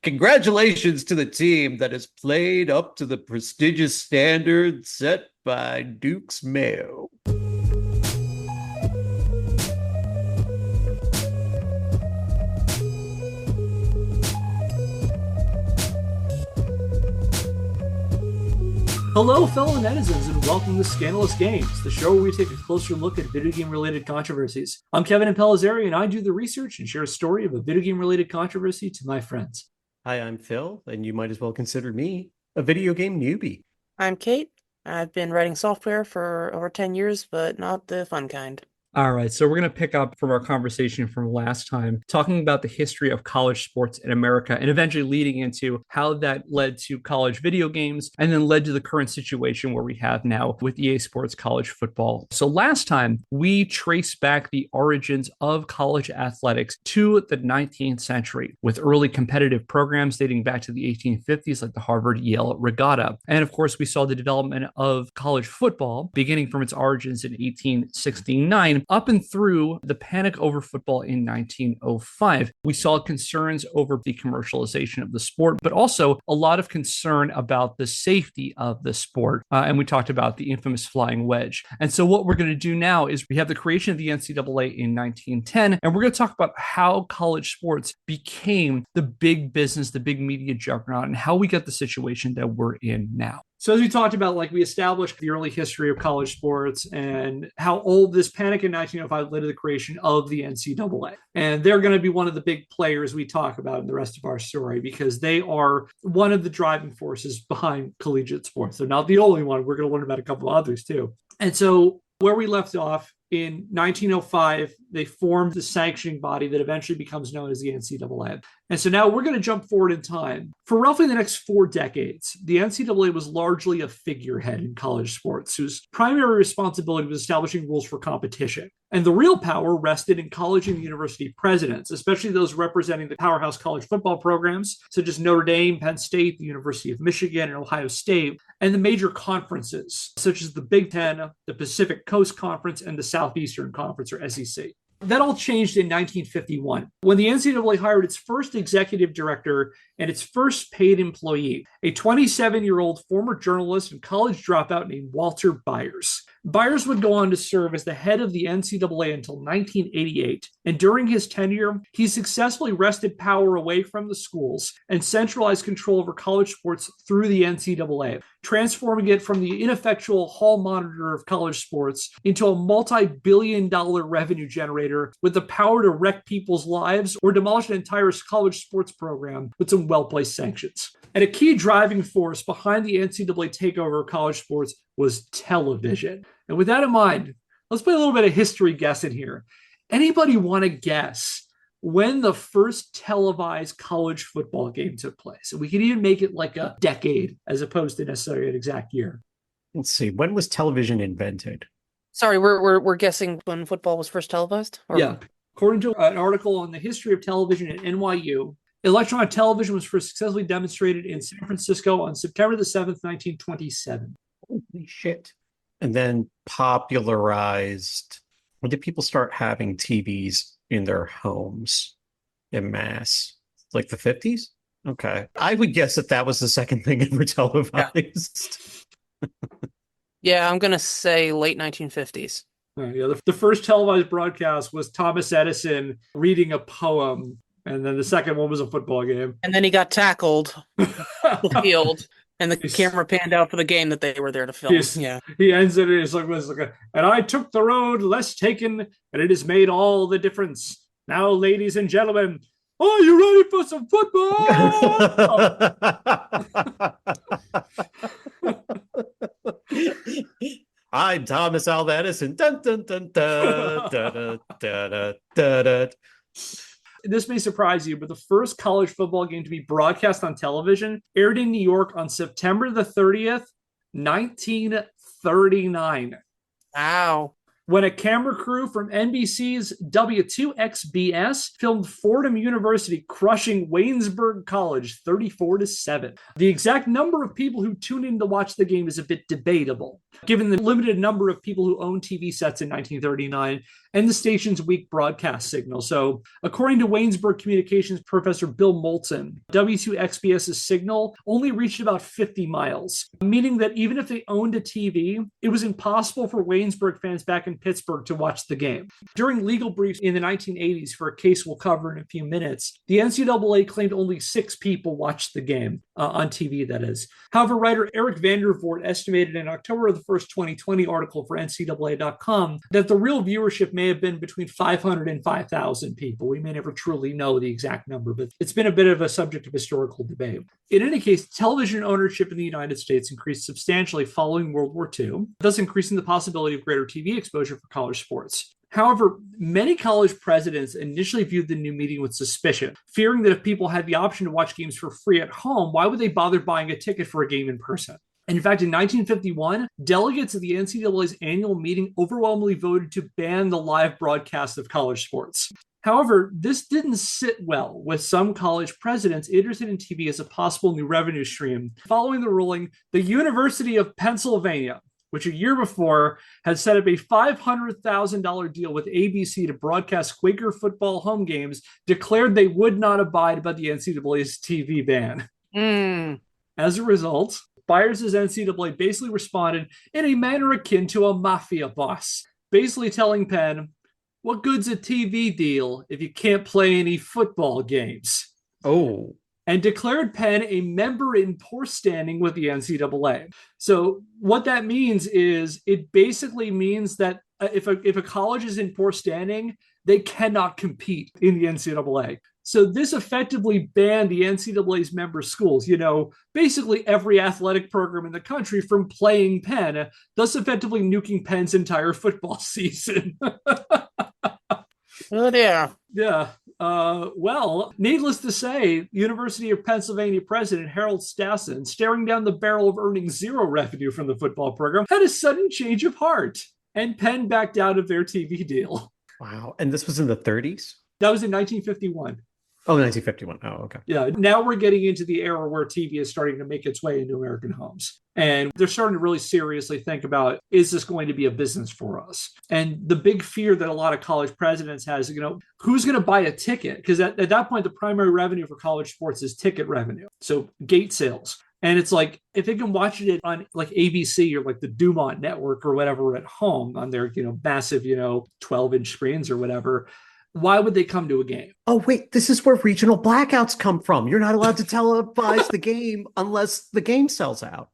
Congratulations to the team that has played up to the prestigious standard set by Duke's Mayo. Hello, fellow netizens, and welcome to Scandalous Games, the show where we take a closer look at video game-related controversies. I'm Kevin Impellizeri, and I do the research and share a story of a video game-related controversy to my friends. Hi, I'm Phil, and you might as well consider me a video game newbie. I'm Kate. I've been writing software for over 10 years, but not the fun kind. All right, so we're going to pick up from our conversation from last time, talking about the history of college sports in America and eventually leading into how that led to college video games and then led to the current situation where we have now with EA Sports College Football. So last time, we traced back the origins of college athletics to the 19th century with early competitive programs dating back to the 1850s like the Harvard-Yale Regatta. And of course, we saw the development of college football beginning from its origins in 1869 up and through the panic over football in 1905. We saw concerns over the commercialization of the sport, but also a lot of concern about the safety of the sport. And we talked about the infamous flying wedge. And so what we're going to do now is we have the creation of the NCAA in 1910, and we're going to talk about how college sports became the big business, the big media juggernaut, and how we got the situation that we're in now. So as we talked about, we established the early history of college sports and how old this panic in 1905 led to the creation of the NCAA. And they're going to be one of the big players we talk about in the rest of our story because they are one of the driving forces behind collegiate sports. They're not the only one. We're going to learn about a couple of others too. And so where we left off, in 1905, they formed the sanctioning body that eventually becomes known as the NCAA. And so now we're going to jump forward in time. For roughly the next 4 decades, the NCAA was largely a figurehead in college sports, whose primary responsibility was establishing rules for competition. And the real power rested in college and university presidents, especially those representing the powerhouse college football programs, such as Notre Dame, Penn State, the University of Michigan, and Ohio State, and the major conferences, such as the Big Ten, the Pacific Coast Conference, and the Southeastern Conference, or SEC. That all changed in 1951 when the NCAA hired its first executive director and its first paid employee, a 27-year-old former journalist and college dropout named Walter Byers. Byers would go on to serve as the head of the NCAA until 1988, and during his tenure, he successfully wrested power away from the schools and centralized control over college sports through the NCAA, transforming it from the ineffectual hall monitor of college sports into a multi-billion-dollar revenue generator with the power to wreck people's lives or demolish an entire college sports program with some well-placed sanctions. And a key driving force behind the NCAA takeover of college sports was television. And with that in mind, let's play a little bit of history guessing here. Anybody want to guess when the first televised college football game took place? And we could even make it like a decade as opposed to necessarily an exact year. Let's see. When was television invented? Sorry, we're guessing when football was first televised? Yeah. According to an article on the history of television at NYU, electronic television was first successfully demonstrated in San Francisco on September the 7th, 1927. Holy shit. And then popularized. When did people start having TVs in their homes en masse? Like the 50s? Okay. I would guess that was the second thing ever televised. Yeah, I'm going to say late 1950s. The first televised broadcast was Thomas Edison reading a poem, and then the second one was a football game. And then he got tackled on the field, and the camera panned out for the game that they were there to film. He ends it, it's like, and I took the road less taken, and it has made all the difference. Now, ladies and gentlemen, are you ready for some football? I'm Thomas Alva Edison. Dun, dun, dun, dun, dun, dun, dun, dun, dun. This may surprise you, but the first college football game to be broadcast on television aired in New York on September the 30th, 1939. Wow. when a camera crew from NBC's W2XBS filmed Fordham University crushing Waynesburg College 34-7. The exact number of people who tuned in to watch the game is a bit debatable, given the limited number of people who owned TV sets in 1939 and the station's weak broadcast signal. So, according to Waynesburg Communications professor Bill Moulton, W2XBS's signal only reached about 50 miles, meaning that even if they owned a TV, it was impossible for Waynesburg fans back in Pittsburgh to watch the game. During legal briefs in the 1980s for a case we'll cover in a few minutes, the NCAA claimed only 6 people watched the game on TV, that is. However, writer Eric Vandervoort estimated in October of the first 2020 article for NCAA.com that the real viewership may have been between 500 and 5,000 people. We may never truly know the exact number, but it's been a bit of a subject of historical debate. In any case, television ownership in the United States increased substantially following World War II, thus increasing the possibility of greater TV exposure for college sports. However, many college presidents initially viewed the new medium with suspicion, fearing that if people had the option to watch games for free at home, why would they bother buying a ticket for a game in person? In fact, in 1951, delegates at the NCAA's annual meeting overwhelmingly voted to ban the live broadcast of college sports. However, this didn't sit well with some college presidents interested in TV as a possible new revenue stream. Following the ruling, the University of Pennsylvania, which a year before had set up a $500,000 deal with ABC to broadcast Quaker football home games, declared they would not abide by the NCAA's TV ban. As a result, Byers' NCAA basically responded in a manner akin to a mafia boss, basically telling Penn, what good's a TV deal if you can't play any football games? Oh. And declared Penn a member in poor standing with the NCAA. So what that means is it basically means that if a college is in poor standing, they cannot compete in the NCAA. So this effectively banned the NCAA's member schools, basically every athletic program in the country from playing Penn, thus effectively nuking Penn's entire football season. Oh, dear. Yeah. Well, needless to say, University of Pennsylvania president Harold Stassen, staring down the barrel of earning zero revenue from the football program, had a sudden change of heart, and Penn backed out of their TV deal. Wow. And this was in the 30s? That was in 1951. Oh, 1951. Oh, okay. Yeah. Now we're getting into the era where TV is starting to make its way into American homes. And they're starting to really seriously think about, is this going to be a business for us? And the big fear that a lot of college presidents has, who's going to buy a ticket? Because at that point, the primary revenue for college sports is ticket revenue. So gate sales. And it's like, if they can watch it on like ABC or like the Dumont network or whatever at home on their, massive, 12-inch screens or whatever, why would they come to a game? Oh, wait, this is where regional blackouts come from. You're not allowed to televise the game unless the game sells out.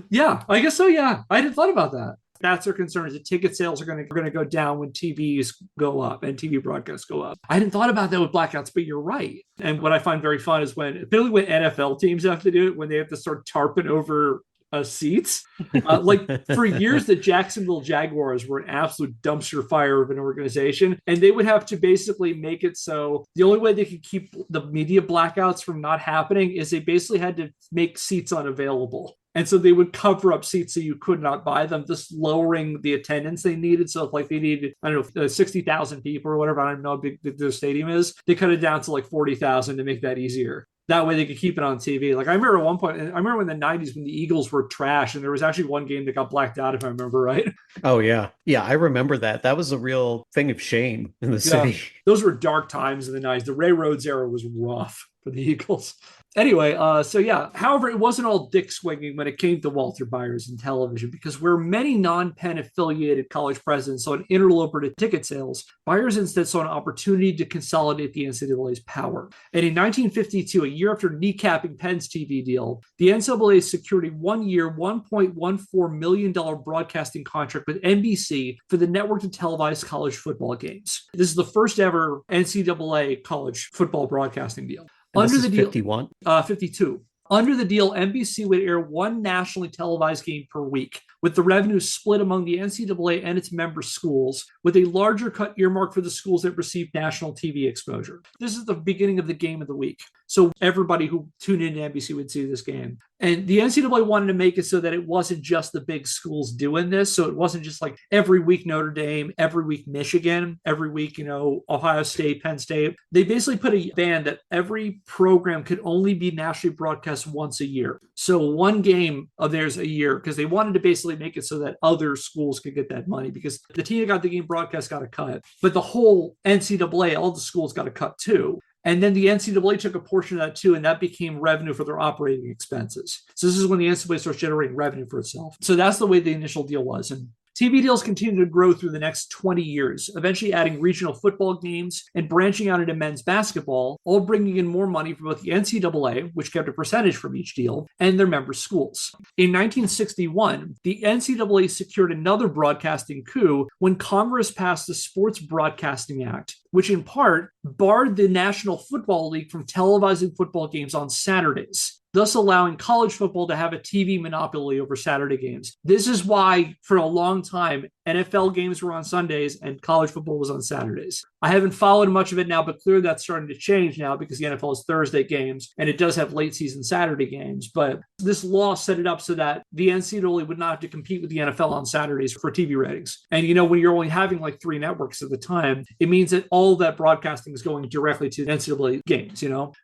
Yeah, I guess so. Yeah, I hadn't thought about that. That's their concern, is that ticket sales are going to go down when TVs go up and TV broadcasts go up. I hadn't thought about that with blackouts, but you're right. And what I find very fun is particularly when NFL teams have to do it, when they have to start tarping over seats. Like for years, the Jacksonville Jaguars were an absolute dumpster fire of an organization, and they would have to basically make it so the only way they could keep the media blackouts from not happening is they basically had to make seats unavailable. And so they would cover up seats so you could not buy them, just lowering the attendance they needed. So if they needed, 60,000 people or whatever, I don't know how big their stadium is, they cut it down to 40,000 to make that easier. That way they could keep it on TV. Like I remember at one point, in the 90s when the Eagles were trash, and there was actually one game that got blacked out, if I remember right. Oh, yeah. Yeah, I remember that. That was a real thing of shame in the city. Those were dark times in the 90s. The Ray Rhodes era was rough for the Eagles. Anyway, however, it wasn't all dick swinging when it came to Walter Byers and television, because where many non-Penn affiliated college presidents saw an interloper to ticket sales, Byers instead saw an opportunity to consolidate the NCAA's power. And in 1952, a year after kneecapping Penn's TV deal, the NCAA secured a one-year, $1.14 million broadcasting contract with NBC for the network to televise college football games. This is the first ever NCAA college football broadcasting deal. And Under this the is deal, 51? 52. Under the deal, NBC would air one nationally televised game per week, with the revenue split among the NCAA and its member schools, with a larger cut earmarked for the schools that received national TV exposure. This is the beginning of the game of the week. So everybody who tuned into NBC would see this game. And the NCAA wanted to make it so that it wasn't just the big schools doing this. So it wasn't just like every week Notre Dame, every week Michigan, every week, Ohio State, Penn State. They basically put a ban that every program could only be nationally broadcast once a year. So one game of theirs a year, because they wanted to basically make it so that other schools could get that money, because the team that got the game broadcast got a cut. But the whole NCAA, all the schools got a cut too. And then the NCAA took a portion of that too, and that became revenue for their operating expenses. So this is when the NCAA starts generating revenue for itself. So that's the way the initial deal was. And TV deals continued to grow through the next 20 years, eventually adding regional football games and branching out into men's basketball, all bringing in more money for both the NCAA, which kept a percentage from each deal, and their member schools. In 1961, the NCAA secured another broadcasting coup when Congress passed the Sports Broadcasting Act, which in part barred the National Football League from televising football games on Saturdays, thus allowing college football to have a TV monopoly over Saturday games. This is why, for a long time, NFL games were on Sundays and college football was on Saturdays. I haven't followed much of it now, but clearly that's starting to change now because the NFL is Thursday games and it does have late season Saturday games. But this law set it up so that the NCAA would not have to compete with the NFL on Saturdays for TV ratings. And when you're only having like 3 networks at the time, it means that all that broadcasting is going directly to the NCAA games,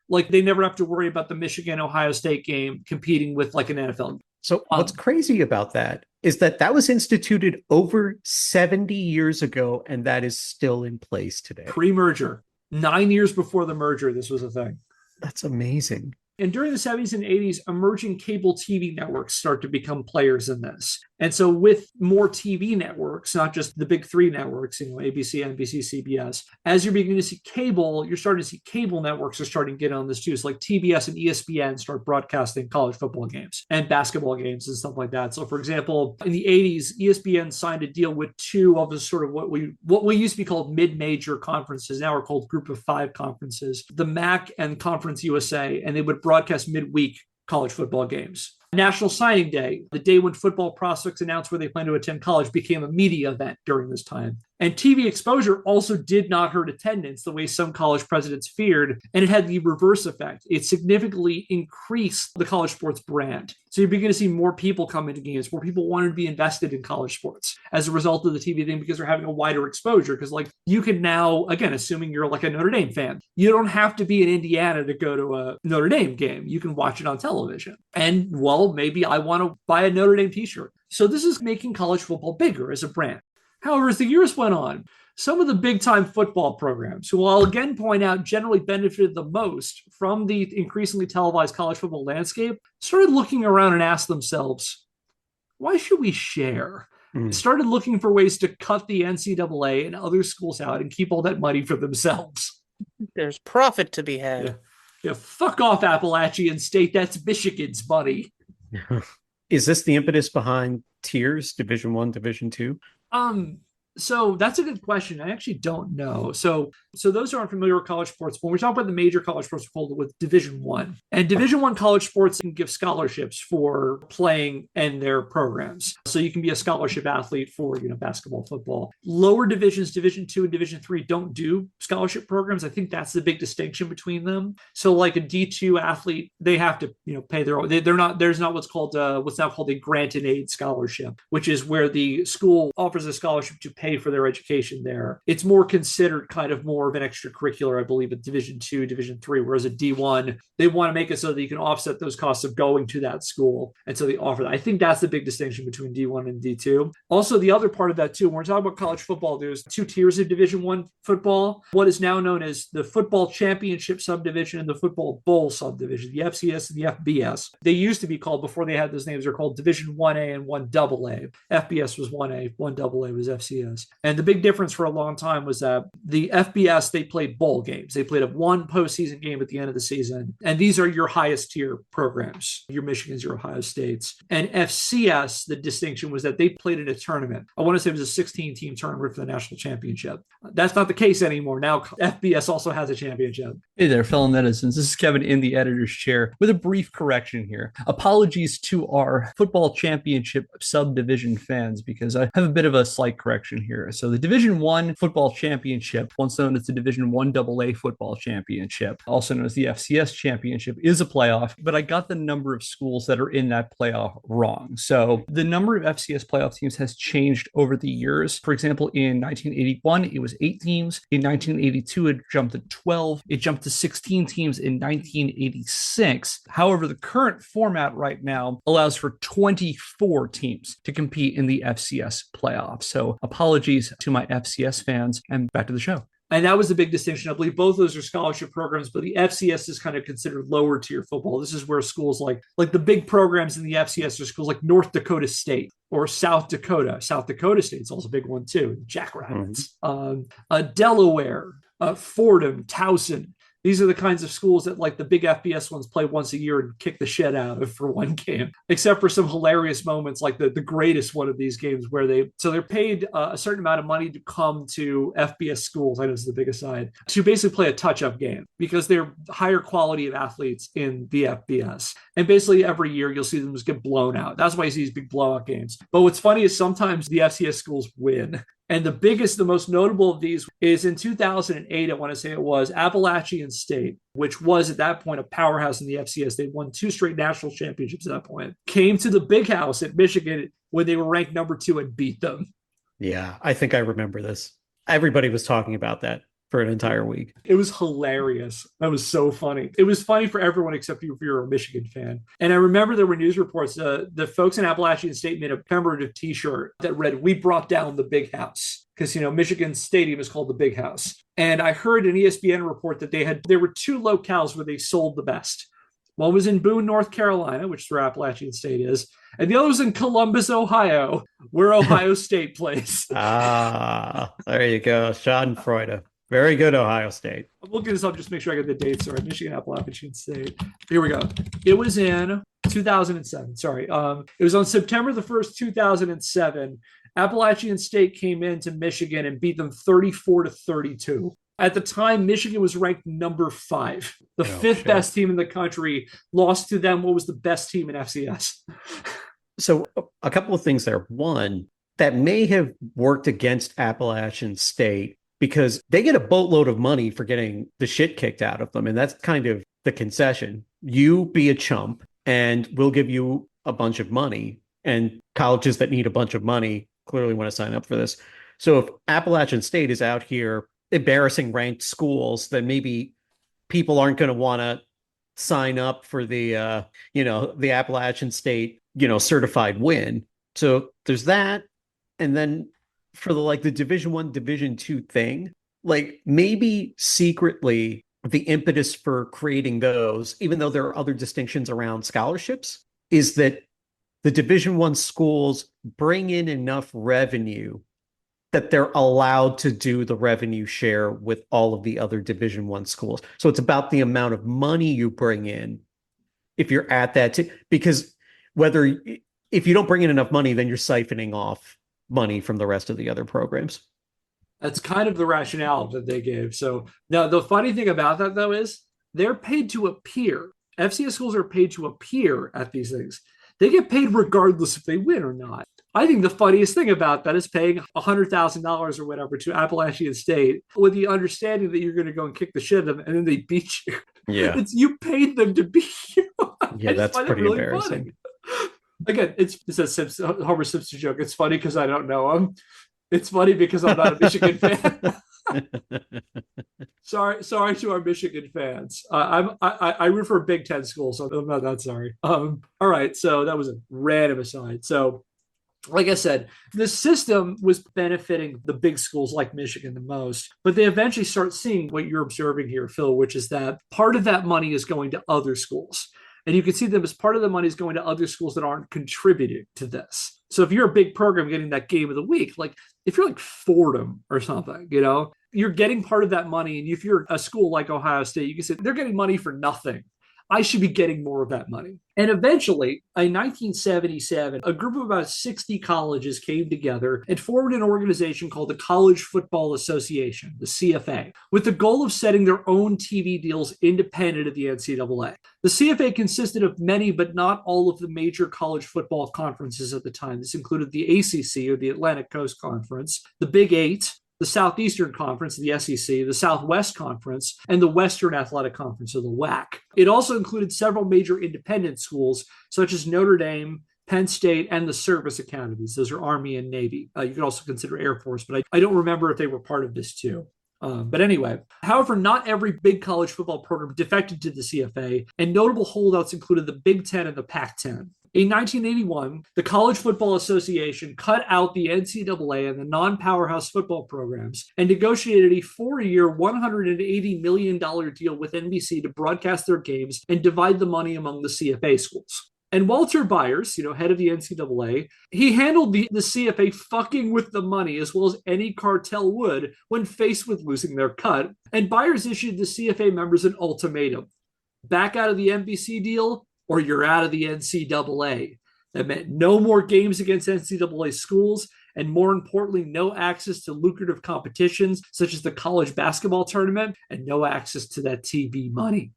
Like they never have to worry about the Michigan-Ohio State game competing with like an NFL game. So what's crazy about that is that was instituted over 70 years ago, and that is still in place today. Pre-merger. 9 years before the merger, this was a thing. That's amazing. And during the 70s and 80s, emerging cable TV networks start to become players in this. And so with more TV networks, not just the big 3 networks, ABC, NBC, CBS, as you're beginning to see cable, you're starting to see cable networks are starting to get on this too. So like TBS and ESPN start broadcasting college football games and basketball games and stuff like that. So for example, in the 80s, ESPN signed a deal with 2 of the sort of what we used to be called mid-major conferences, now are called Group of 5 conferences, the MAC and Conference USA, and they would broadcast midweek college football games. National Signing Day, the day when football prospects announced where they plan to attend college, became a media event during this time. And TV exposure also did not hurt attendance the way some college presidents feared, and it had the reverse effect. It significantly increased the college sports brand. So you begin to see more people come into games, more people wanted to be invested in college sports as a result of the TV thing because they're having a wider exposure. Because like you can now, again, assuming you're like a Notre Dame fan, you don't have to be in Indiana to go to a Notre Dame game. You can watch it on television. And well, maybe I want to buy a Notre Dame t-shirt. So this is making college football bigger as a brand. However, as the years went on, some of the big-time football programs, who I'll again point out generally benefited the most from the increasingly televised college football landscape, started looking around and asked themselves, why should we share? Started looking for ways to cut the NCAA and other schools out and keep all that money for themselves. There's profit to be had. Yeah, fuck off, Appalachian State. That's Michigan's money. Is this the impetus behind tiers, Division 1, Division 2? So that's a good question. I actually don't know. So those who aren't familiar with college sports, when we talk about the major college sports, we call it with Division 1. And Division 1 college sports can give scholarships for playing in their programs. So you can be a scholarship athlete for, basketball, football. Lower divisions, Division 2 and Division 3 don't do scholarship programs. I think that's the big distinction between them. So like a D2 athlete, they have to, pay their own. There's not what's now called a grant and aid scholarship, which is where the school offers a scholarship to pay for their education there. It's more considered kind of more of an extracurricular, I believe, at Division 2, Division 3, whereas at D1, they want to make it so that you can offset those costs of going to that school. And so they offer that. I think that's the big distinction between D1 and D2. Also, the other part of that too, when we're talking about college football, there's 2 tiers of Division 1 football. What is now known as the Football Championship subdivision and the Football Bowl subdivision, the FCS and the FBS. They used to be called, before they had those names, they're called Division 1A and 1AA. FBS was 1A, 1AA was FCS. this. And the big difference for a long time was that the FBS, they played bowl games. They played a one postseason game at the end of the season. And these are your highest tier programs, your Michigans, your Ohio States. And FCS, the distinction was that they played in a tournament. I want to say it was a 16-team tournament for the national championship. That's not the case anymore. Now FBS also has a championship. Hey there, fellow netizens. This is Kevin in the editor's chair with a brief correction here. Apologies to our football championship subdivision fans because I have a bit of a slight correction here. So the Division I football championship, once known as the Division I AA football championship, also known as the FCS championship, is a playoff, but I got the number of schools that are in that playoff wrong. So the number of FCS playoff teams has changed over the years. For example, in 1981, it was 8 teams. In 1982, it jumped to 12. It jumped to 16 teams in 1986. However, the current format right now allows for 24 teams to compete in the FCS playoffs. So apologies to my FCS fans, and back to the show. And that was the big distinction. I believe both of those are scholarship programs, but the FCS is kind of considered lower tier football. This is where schools like the big programs in the FCS are schools like North Dakota State or South Dakota. South Dakota State's also a big one too. Jackrabbits, Delaware, Fordham, Towson. These are the kinds of schools that like the big FBS ones play once a year and kick the shit out of for one game, except for some hilarious moments like the greatest one of these games where they're paid a certain amount of money to come to FBS schools. I know this is the big aside, to basically play a touch-up game because they're higher quality of athletes in the FBS. And basically every year you'll see them just get blown out. That's why you see these big blowout games. But what's funny is sometimes the FCS schools win. And the most notable of these is in 2008, I want to say it was Appalachian State, which was at that point a powerhouse in the FCS. They won 2 straight national championships at that point. Came to the big house at Michigan when they were ranked number 2 and beat them. Yeah, I think I remember this. Everybody was talking about that for an entire week. It was hilarious. That was so funny. It was funny for everyone except if you're a Michigan fan. And I remember there were news reports. The folks in Appalachian State made a commemorative T-shirt that read, "We brought down the big house." Because, Michigan Stadium is called the Big House. And I heard an ESPN report that there were 2 locales where they sold the best. One was in Boone, North Carolina, which is where Appalachian State is. And the other was in Columbus, Ohio, where Ohio State plays. There you go. Schadenfreude. Very good, Ohio State. I'm looking this up just to make sure I get the dates right. Michigan, Appalachian State. Here we go. It was in 2007. Sorry. It was on September the 1st, 2007. Appalachian State came into Michigan and beat them 34-32. At the time, Michigan was ranked number 5. The 5th best team in the country lost to them what was the best team in FCS. So a couple of things there. One, that may have worked against Appalachian State because they get a boatload of money for getting the shit kicked out of them. And that's kind of the concession. You be a chump and we'll give you a bunch of money. And colleges that need a bunch of money clearly want to sign up for this. So if Appalachian State is out here embarrassing ranked schools, then maybe people aren't going to want to sign up for the, the Appalachian State, certified win. So there's that. And then for the Division I, Division II thing, maybe secretly the impetus for creating those, even though there are other distinctions around scholarships, is that the Division I schools bring in enough revenue that they're allowed to do the revenue share with all of the other Division I schools. So it's about the amount of money you bring in if you're at that, because if you don't bring in enough money, then you're siphoning off money from the rest of the other programs. That's kind of the rationale that they gave. So now the funny thing about that, though, is they're paid to appear. FCS schools are paid to appear at these things. They get paid regardless if they win or not. I think the funniest thing about that is paying $100,000 or whatever to Appalachian State with the understanding that you're going to go and kick the shit out of them and then they beat you. Yeah. You paid them to beat you. Yeah, that's pretty really embarrassing. Funny. Again, it's a Homer Simpson joke. It's funny because I don't know him. It's funny because I'm not a Michigan fan. Sorry to our Michigan fans. I root for a Big Ten school, so I'm not that sorry. All right, so that was a random aside. So, like I said, the system was benefiting the big schools like Michigan the most, but they eventually start seeing what you're observing here, Phil, which is that part of that money is going to other schools. And you can see them as part of the money is going to other schools that aren't contributing to this. So if you're a big program getting that game of the week, like if you're like Fordham or something, you're getting part of that money. And if you're a school like Ohio State, you can say they're getting money for nothing. I should be getting more of that money. And eventually, in 1977, a group of about 60 colleges came together and formed an organization called the College Football Association, the CFA, with the goal of setting their own TV deals independent of the NCAA. The CFA consisted of many, but not all of the major college football conferences at the time. This included the ACC, or the Atlantic Coast Conference, the Big Eight, the Southeastern Conference, the SEC, the Southwest Conference, and the Western Athletic Conference, or the WAC. It also included several major independent schools, such as Notre Dame, Penn State, and the service academies. Those are Army and Navy. You could also consider Air Force, but I don't remember if they were part of this too. But anyway, however, not every big college football program defected to the CFA, and notable holdouts included the Big Ten and the Pac-10. In 1981, the College Football Association cut out the NCAA and the non-powerhouse football programs and negotiated a 4-year, $180 million deal with NBC to broadcast their games and divide the money among the CFA schools. And Walter Byers, head of the NCAA, he handled the CFA fucking with the money as well as any cartel would when faced with losing their cut. And Byers issued the CFA members an ultimatum. Back out of the NBC deal, or you're out of the NCAA. That meant no more games against NCAA schools, and more importantly, no access to lucrative competitions such as the college basketball tournament, and no access to that TV money.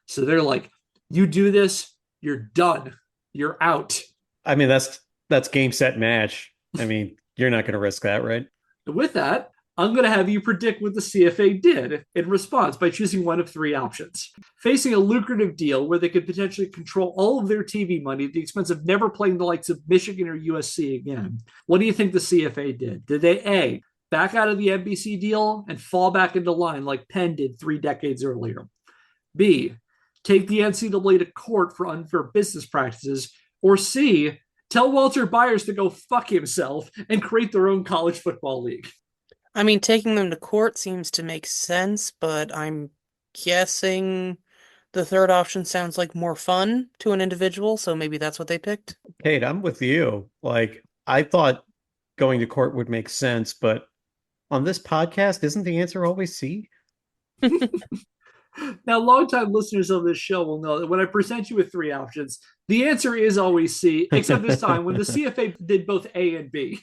So they're like, you do this, you're done. You're out. I mean, that's game, set, match. I mean, you're not going to risk that, right? With that, I'm going to have you predict what the CFA did in response by choosing one of 3 options. Facing a lucrative deal where they could potentially control all of their TV money at the expense of never playing the likes of Michigan or USC again, what do you think the CFA did? Did they A, back out of the NBC deal and fall back into line like Penn did 3 decades earlier? B, take the NCAA to court for unfair business practices? Or C, tell Walter Byers to go fuck himself and create their own college football league? I mean, taking them to court seems to make sense, but I'm guessing the third option sounds like more fun to an individual, so maybe that's what they picked. Kate, I'm with you. Like, I thought going to court would make sense, but on this podcast, isn't the answer always C? Now, longtime listeners of this show will know that when I present you with 3 options, the answer is always C, except this time when the CFA did both A and B.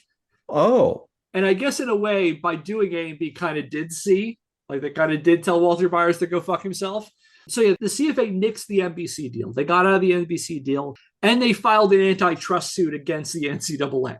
Oh. And I guess in a way, by doing A and B, kind of did C. Like they kind of did tell Walter Byers to go fuck himself. So yeah, the CFA nixed the NBC deal. They got out of the NBC deal and they filed an antitrust suit against the NCAA,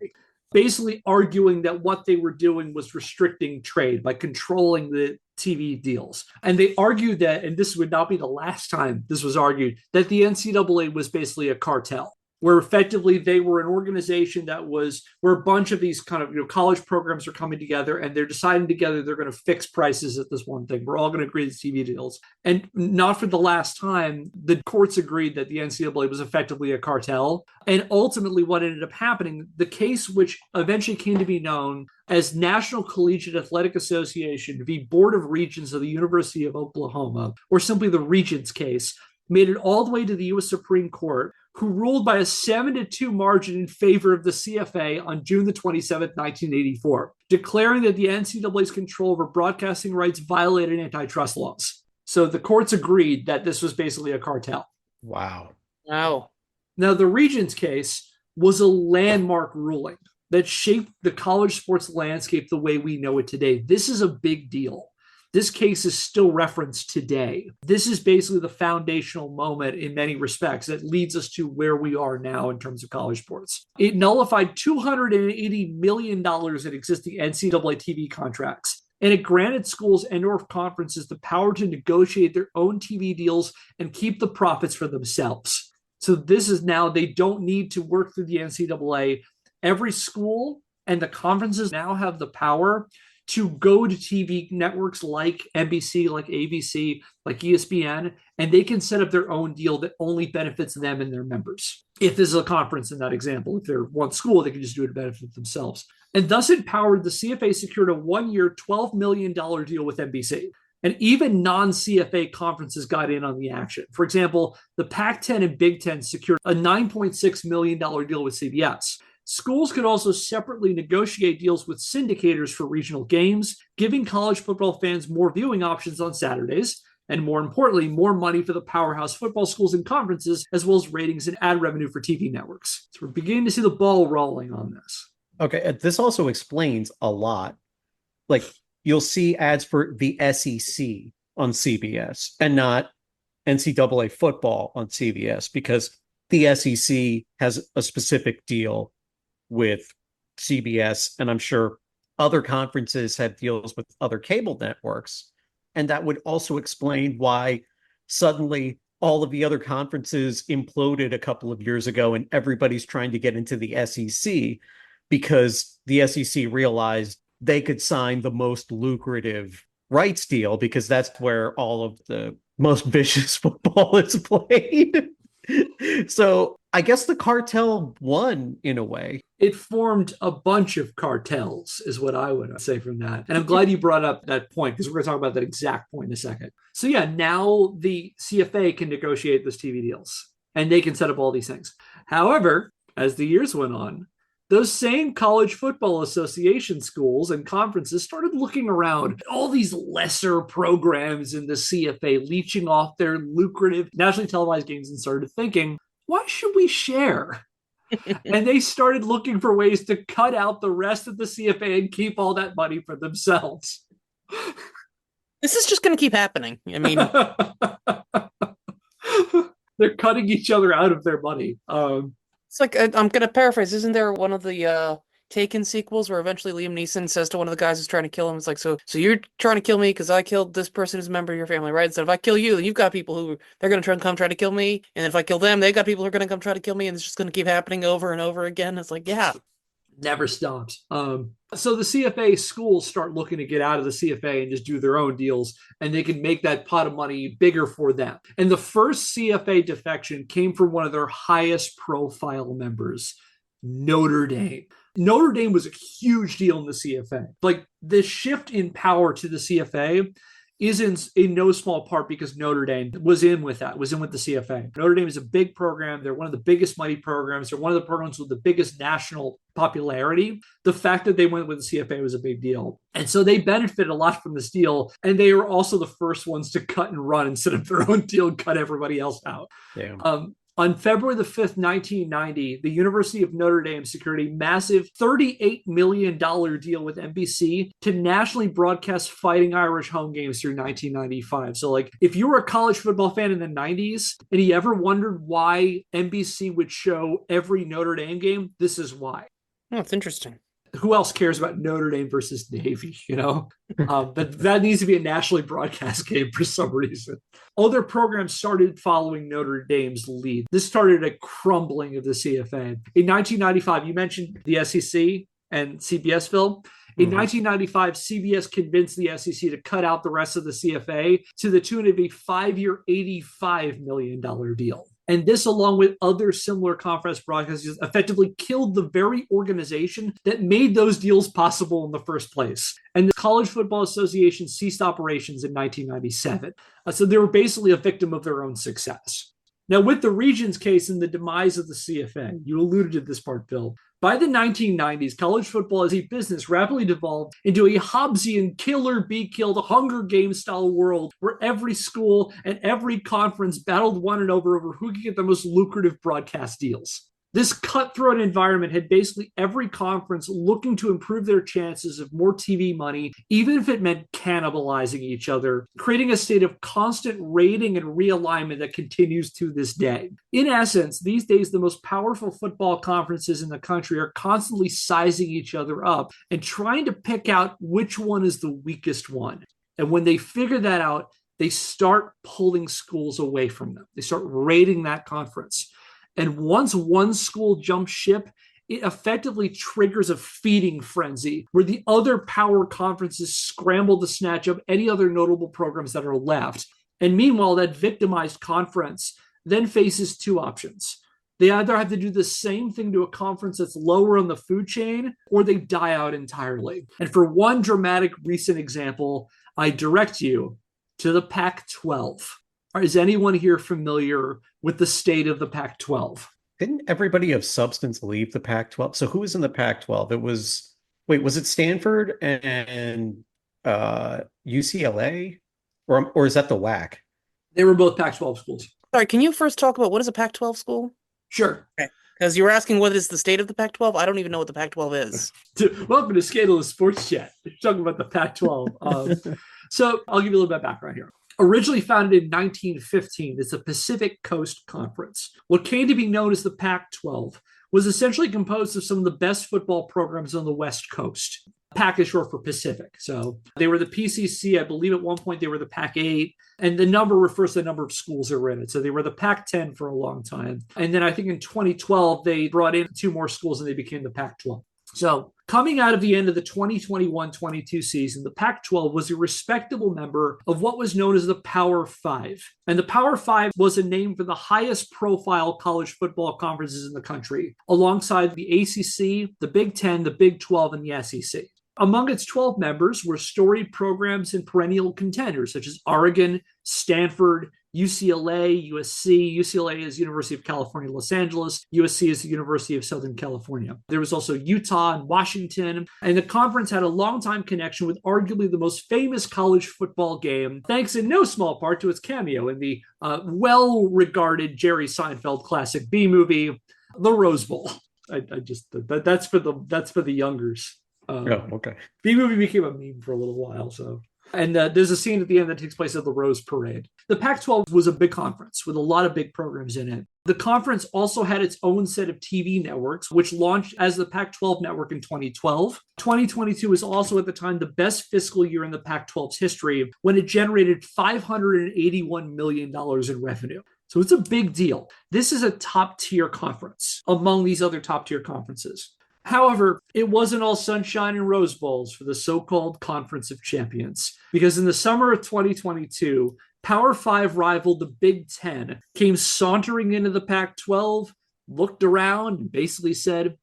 basically arguing that what they were doing was restricting trade by controlling the TV deals. And they argued that, and this would not be the last time this was argued, that the NCAA was basically a cartel, where effectively they were an organization that was where a bunch of these kind of college programs are coming together and they're deciding together they're going to fix prices at this one thing. We're all going to agree to TV deals. And not for the last time, the courts agreed that the NCAA was effectively a cartel. And ultimately what ended up happening, the case which eventually came to be known as National Collegiate Athletic Association v. Board of Regents of the University of Oklahoma, or simply the Regents case, made it all the way to the U.S. Supreme Court, who ruled by a 7-2 margin in favor of the CFA on June the 27th, 1984, declaring that the NCAA's control over broadcasting rights violated antitrust laws. So the courts agreed that this was basically a cartel. Wow. Wow. Now, the Regents case was a landmark ruling that shaped the college sports landscape the way we know it today. This is a big deal. This case is still referenced today. This is basically the foundational moment in many respects that leads us to where we are now in terms of college sports. It nullified $280 million in existing NCAA TV contracts, and it granted schools and or conferences the power to negotiate their own TV deals and keep the profits for themselves. So this is now, they don't need to work through the NCAA. Every school and the conferences now have the power to go to TV networks like NBC, like ABC, like ESPN, and they can set up their own deal that only benefits them and their members. If this is a conference in that example, if they're one school, they can just do it to benefit themselves. And thus empowered, the CFA secured a 1-year, $12 million deal with NBC. And even non-CFA conferences got in on the action. For example, the Pac-10 and Big Ten secured a $9.6 million deal with CBS. Schools could also separately negotiate deals with syndicators for regional games, giving college football fans more viewing options on Saturdays, and more importantly, more money for the powerhouse football schools and conferences, as well as ratings and ad revenue for TV networks. So we're beginning to see the ball rolling on this. Okay, this also explains a lot. Like, you'll see ads for the SEC on CBS and not NCAA football on CBS because the SEC has a specific deal with CBS, and I'm sure other conferences have deals with other cable networks. And that would also explain why suddenly all of the other conferences imploded a couple of years ago and everybody's trying to get into the SEC because the SEC realized they could sign the most lucrative rights deal because that's where all of the most vicious football is played. So I guess the cartel won in a way. It formed a bunch of cartels, is what I would say from that. And I'm glad you brought up that point because we're going to talk about that exact point in a second. So yeah, now the CFA can negotiate those TV deals and they can set up all these things. However, as the years went on, those same college football association schools and conferences started looking around at all these lesser programs in the CFA, leeching off their lucrative nationally televised games and started thinking, why should we share? And they started looking for ways to cut out the rest of the CFA and keep all that money for themselves. This is just going to keep happening. I mean, they're cutting each other out of their money. it's like, I'm going to paraphrase. Isn't there one of the Taken sequels where eventually Liam Neeson says to one of the guys who's trying to kill him, it's like, so you're trying to kill me because I killed this person who's a member of your family, right? So if I kill you, then you've got people who they're going to try to kill me. And if I kill them, they got people who are going to come try to kill me. And it's just going to keep happening over and over again. It's like, yeah. Never stops. So the CFA schools start looking to get out of the CFA and just do their own deals, and they can make that pot of money bigger for them. And the first CFA defection came from one of their highest profile members, Notre Dame. Notre Dame was a huge deal in the CFA. Like, the shift in power to the CFA is in no small part because Notre Dame was in with the CFA. Notre Dame is a big program. They're one of the biggest money programs. They're one of the programs with the biggest national popularity. The fact that they went with the CFA was a big deal. And so they benefited a lot from this deal. And they were also the first ones to cut and run and set up their own deal and cut everybody else out. Damn. On February the 5th, 1990, the University of Notre Dame secured a massive $38 million deal with NBC to nationally broadcast Fighting Irish home games through 1995. So, like, if you were a college football fan in the 90s and you ever wondered why NBC would show every Notre Dame game, this is why. Oh, it's interesting. Who else cares about Notre Dame versus Navy, you know? But that needs to be a nationally broadcast game for some reason. Other programs started following Notre Dame's lead. This started a crumbling of the CFA. In 1995, you mentioned the SEC and CBS, Phil. In 1995, CBS convinced the SEC to cut out the rest of the CFA to the tune of a 5-year, $85 million deal. And this, along with other similar conference broadcasts, effectively killed the very organization that made those deals possible in the first place. And the College Football Association ceased operations in 1997. So they were basically a victim of their own success. Now, with the Regions case and the demise of the CFA, you alluded to this part, Bill. By the 1990s, college football as a business rapidly devolved into a Hobbesian killer be killed Hunger Games style world where every school and every conference battled one another over who could get the most lucrative broadcast deals. This cutthroat environment had basically every conference looking to improve their chances of more TV money, even if it meant cannibalizing each other, creating a state of constant raiding and realignment that continues to this day. In essence, these days, the most powerful football conferences in the country are constantly sizing each other up and trying to pick out which one is the weakest one. And when they figure that out, they start pulling schools away from them. They start raiding that conference. And once one school jumps ship, it effectively triggers a feeding frenzy where the other power conferences scramble to snatch up any other notable programs that are left. And meanwhile, that victimized conference then faces two options. They either have to do the same thing to a conference that's lower on the food chain, or they die out entirely. And for one dramatic recent example, I direct you to the Pac-12. Is anyone here familiar with the state of the Pac-12? Didn't everybody of substance leave the Pac-12? So who was in the Pac-12? It was, wait, was it Stanford and UCLA? Or is that the WAC? They were both Pac-12 schools. Sorry, can you first talk about what is a Pac-12 school? Sure. Because you were asking what is the state of the Pac-12? I don't even know what the Pac-12 is. Welcome to Scandalous Sports Chat. We're talking about the Pac-12. So I'll give you a little bit of background here. Originally founded in 1915, it's the Pacific Coast Conference. What came to be known as the Pac-12 was essentially composed of some of the best football programs on the West Coast. PAC is short for Pacific. So they were the PCC. I believe at one point they were the PAC-8. And the number refers to the number of schools that were in it. So they were the PAC-10 for a long time. And then I think in 2012, they brought in 2 more schools and they became the Pac-12. So coming out of the end of the 2021-22 season, the Pac-12 was a respectable member of what was known as the Power Five. And the Power Five was a name for the highest profile college football conferences in the country, alongside the ACC, the Big Ten, the Big 12, and the SEC. Among its 12 members were storied programs and perennial contenders such as Oregon, Stanford, UCLA, USC. UCLA is University of California, Los Angeles. USC is the University of Southern California. There was also Utah and Washington. And the conference had a longtime connection with arguably the most famous college football game, thanks in no small part to its cameo in the well-regarded Jerry Seinfeld classic B movie, The Rose Bowl. That's for the youngers. Okay. B-movie became a meme for a little while, so. And there's a scene at the end that takes place at the Rose Parade. The Pac-12 was a big conference with a lot of big programs in it. The conference also had its own set of TV networks, which launched as the Pac-12 network in 2012. 2022 was also at the time the best fiscal year in the Pac-12's history when it generated $581 million in revenue. So it's a big deal. This is a top-tier conference among these other top-tier conferences. However, it wasn't all sunshine and rose bowls for the so-called Conference of Champions, because in the summer of 2022, Power 5 rival the Big Ten came sauntering into the Pac-12, looked around, and basically said,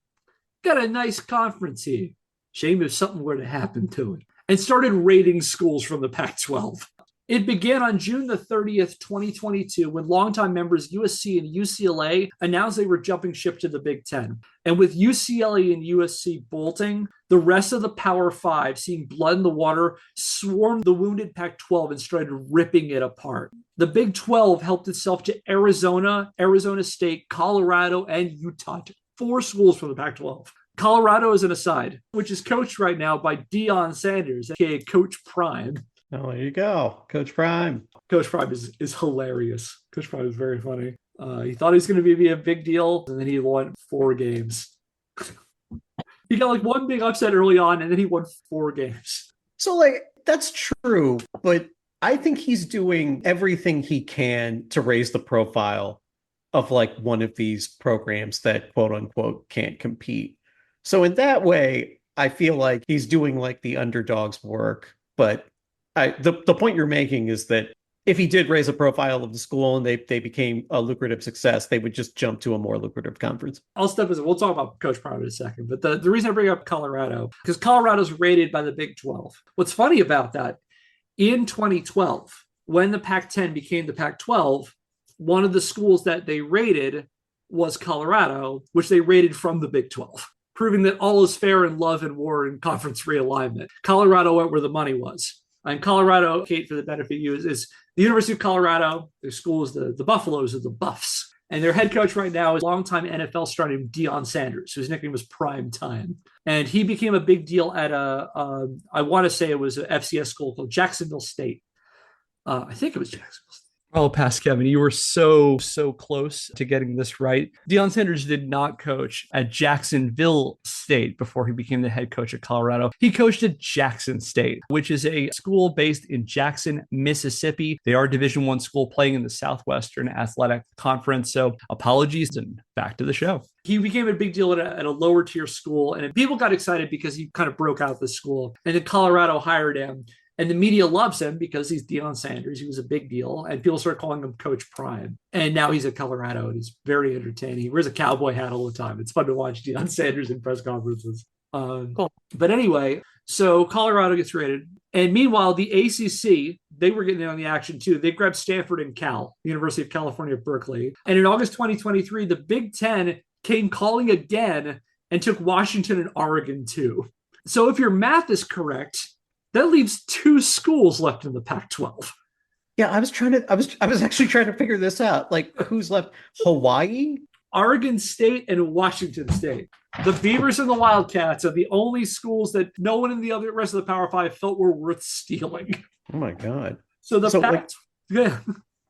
got a nice conference here. Shame if something were to happen to it. And started raiding schools from the Pac-12. It began on June the 30th, 2022, when longtime members USC and UCLA announced they were jumping ship to the Big Ten. And with UCLA and USC bolting, the rest of the Power Five, seeing blood in the water, swarmed the wounded Pac-12 and started ripping it apart. The Big 12 helped itself to Arizona, Arizona State, Colorado, and Utah. 4 schools from the Pac-12. Colorado is an aside, which is coached right now by Deion Sanders, aka Coach Prime. Oh, there you go. Coach Prime. Coach Prime is hilarious. Coach Prime is very funny. He thought he was going to be a big deal, and then he won 4 games. He got like one big upset early on, and then he won 4 games. So, that's true, but I think he's doing everything he can to raise the profile of one of these programs that quote unquote can't compete. So in that way, I feel like he's doing the underdog's work, but the point you're making is that if he did raise a profile of the school and they became a lucrative success, they would just jump to a more lucrative conference. I'll step aside. We'll talk about Coach Prime in a second. But the reason I bring up Colorado, because Colorado's rated by the Big 12. What's funny about that, in 2012, when the Pac-10 became the Pac-12, one of the schools that they rated was Colorado, which they rated from the Big 12, proving that all is fair in love and war and conference realignment. Colorado went where the money was. And Colorado, Kate, for the benefit of you, is the University of Colorado. Their school is the Buffaloes or the Buffs. And their head coach right now is longtime NFL star named Deion Sanders, whose nickname was Prime Time. And he became a big deal at I want to say it was an FCS school called Jacksonville State. I think it was Jacksonville State. Oh, past Kevin, you were so close to getting this right. Deion Sanders did not coach at Jacksonville State before he became the head coach at Colorado. He coached at Jackson State, which is a school based in Jackson, Mississippi. They are a Division I school playing in the Southwestern Athletic Conference. So apologies, and back to the show. He became a big deal at a lower tier school, and people got excited because he kind of broke out the school. And then Colorado hired him. And the media loves him because he's Deion Sanders. He was a big deal. And people start calling him Coach Prime. And now he's at Colorado, and he's very entertaining. He wears a cowboy hat all the time. It's fun to watch Deion Sanders in press conferences. Cool. But anyway, so Colorado gets rated. And meanwhile, the ACC, they were getting in on the action too. They grabbed Stanford and Cal, University of California, Berkeley. And in August 2023, the Big Ten came calling again and took Washington and Oregon too. So if your math is correct, that leaves 2 schools left in the Pac-12. Yeah, I was actually trying to figure this out. Like, who's left? Hawaii? Oregon State and Washington State. The Beavers and the Wildcats are the only schools that no one in the other rest of the Power Five felt were worth stealing. Oh my God. So the Pac, like, yeah.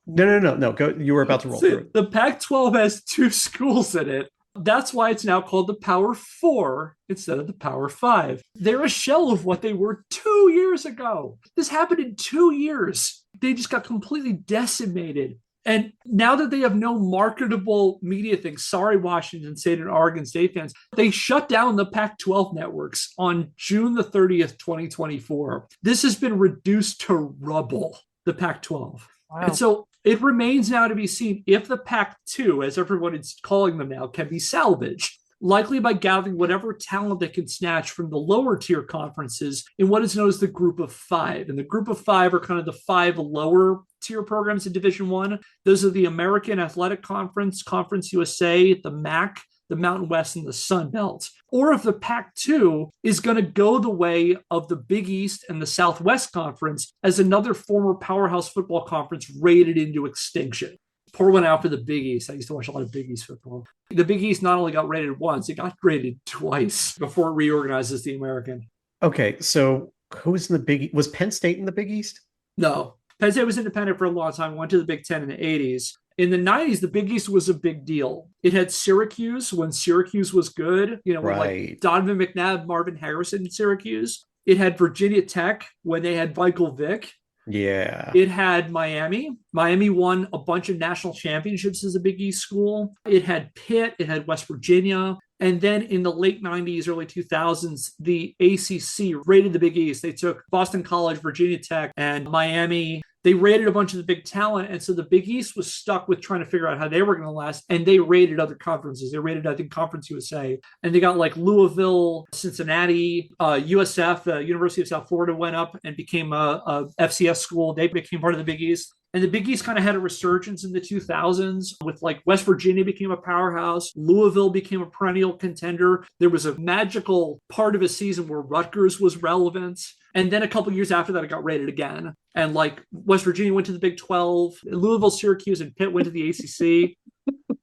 No. Go. You were about to roll through it. The Pac-12 has 2 schools in it. That's why it's now called the Power 4 instead of the Power 5. They're a shell of what they were 2 years ago. This happened in 2 years. They just got completely decimated. And now that they have no marketable media things, sorry, Washington State and Oregon State fans, they shut down the Pac-12 networks on June the 30th, 2024. This has been reduced to rubble, the Pac-12. Wow. And so it remains now to be seen if the Pac-2, as everyone is calling them now, can be salvaged, likely by gathering whatever talent they can snatch from the lower tier conferences in what is known as the Group of Five. And the Group of Five are kind of the 5 lower tier programs in Division I. Those are the American Athletic Conference, Conference USA, the MAC, the Mountain West, and the Sun Belt. Or if the Pac-2 is going to go the way of the Big East and the Southwest Conference as another former powerhouse football conference raided into extinction. Pour one out for the Big East. I used to watch a lot of Big East football. The Big East not only got raided once, it got raided twice before it reorganizes the American. Okay, so who's in the Big East? Was Penn State in the Big East? No. Penn State was independent for a long time, went to the Big Ten in the 80s. In the 90s, the Big East was a big deal. It had Syracuse when Syracuse was good, like Donovan McNabb, Marvin Harrison in Syracuse. It had Virginia Tech when they had Michael Vick. Yeah. It had Miami. Miami won a bunch of national championships as a Big East school. It had Pitt. It had West Virginia. And then in the late 90s, early 2000s, the ACC raided the Big East. They took Boston College, Virginia Tech, and Miami. They raided a bunch of the big talent. And so the Big East was stuck with trying to figure out how they were going to last. And they raided other conferences. They raided, I think, Conference USA. And they got like Louisville, Cincinnati, USF, University of South Florida went up and became a FCS school. They became part of the Big East. And the Big East kind of had a resurgence in the 2000s with like West Virginia became a powerhouse. Louisville became a perennial contender. There was a magical part of a season where Rutgers was relevant. And then a couple years after that, it got raided again. And like West Virginia went to the Big 12, Louisville, Syracuse, and Pitt went to the ACC.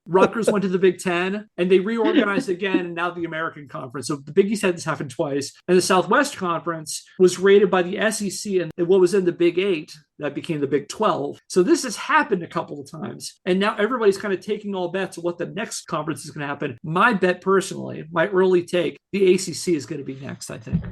Rutgers went to the Big 10, and they reorganized again, and now the American Conference. So the Big East had this happen twice. And the Southwest Conference was raided by the SEC, and what was in the Big 8, that became the Big 12. So this has happened a couple of times. And now everybody's kind of taking all bets of what the next conference is going to happen. My bet personally, my early take, the ACC is going to be next, I think.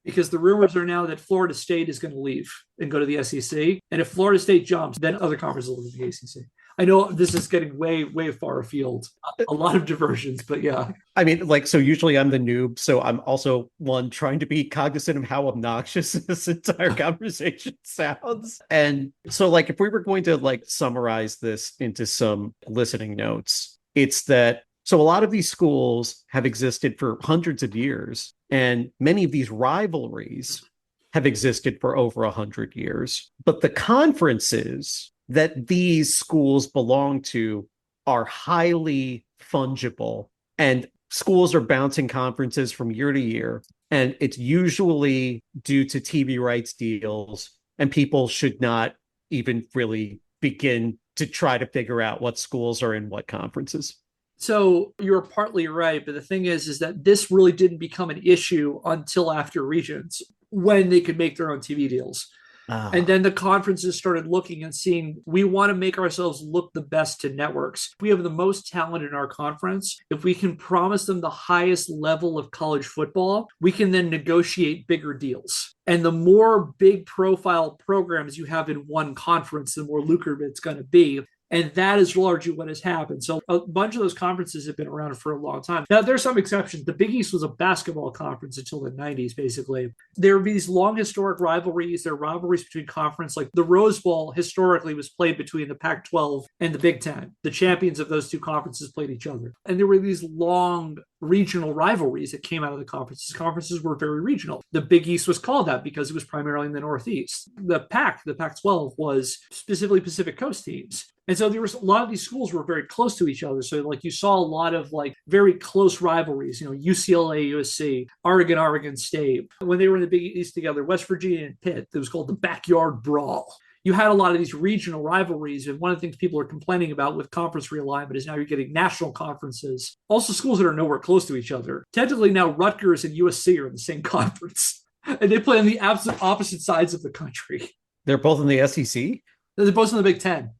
Because the rumors are now that Florida State is going to leave and go to the SEC. And if Florida State jumps, then other conferences will leave the ACC. I know this is getting way, way far afield. A lot of diversions, but yeah. I mean, like, so usually I'm the noob, so I'm also one trying to be cognizant of how obnoxious this entire conversation sounds. And so, like, if we were going to, like, summarize this into some listening notes, it's that, so a lot of these schools have existed for hundreds of years, and many of these rivalries have existed for over 100 years. But the conferences that these schools belong to are highly fungible, and schools are bouncing conferences from year to year. And it's usually due to TV rights deals, and people should not even really begin to try to figure out what schools are in what conferences. So you're partly right, but the thing is that this really didn't become an issue until after Regions, when they could make their own TV deals. And then the conferences started looking and seeing, we want to make ourselves look the best to networks. We have the most talent in our conference. If we can promise them the highest level of college football, we can then negotiate bigger deals. And the more big profile programs you have in one conference, the more lucrative it's going to be. And that is largely what has happened. So a bunch of those conferences have been around for a long time. Now, there's some exceptions. The Big East was a basketball conference until the 90s, basically. There are these long historic rivalries. There are rivalries between conference. Like the Rose Bowl historically was played between the Pac-12 and the Big Ten. The champions of those two conferences played each other. And there were these long regional rivalries that came out of the conferences. Conferences were very regional. The Big East was called that because it was primarily in the Northeast. The Pac-12 was specifically Pacific Coast teams. And so there was a lot of these schools were very close to each other. So like you saw a lot of like very close rivalries, UCLA, USC, Oregon State. When they were in the Big East together, West Virginia and Pitt, it was called the Backyard Brawl. You had a lot of these regional rivalries. And one of the things people are complaining about with conference realignment is now you're getting national conferences. Also schools that are nowhere close to each other. Technically now Rutgers and USC are in the same conference. And they play on the absolute opposite sides of the country. They're both in the SEC? They're both in the Big Ten.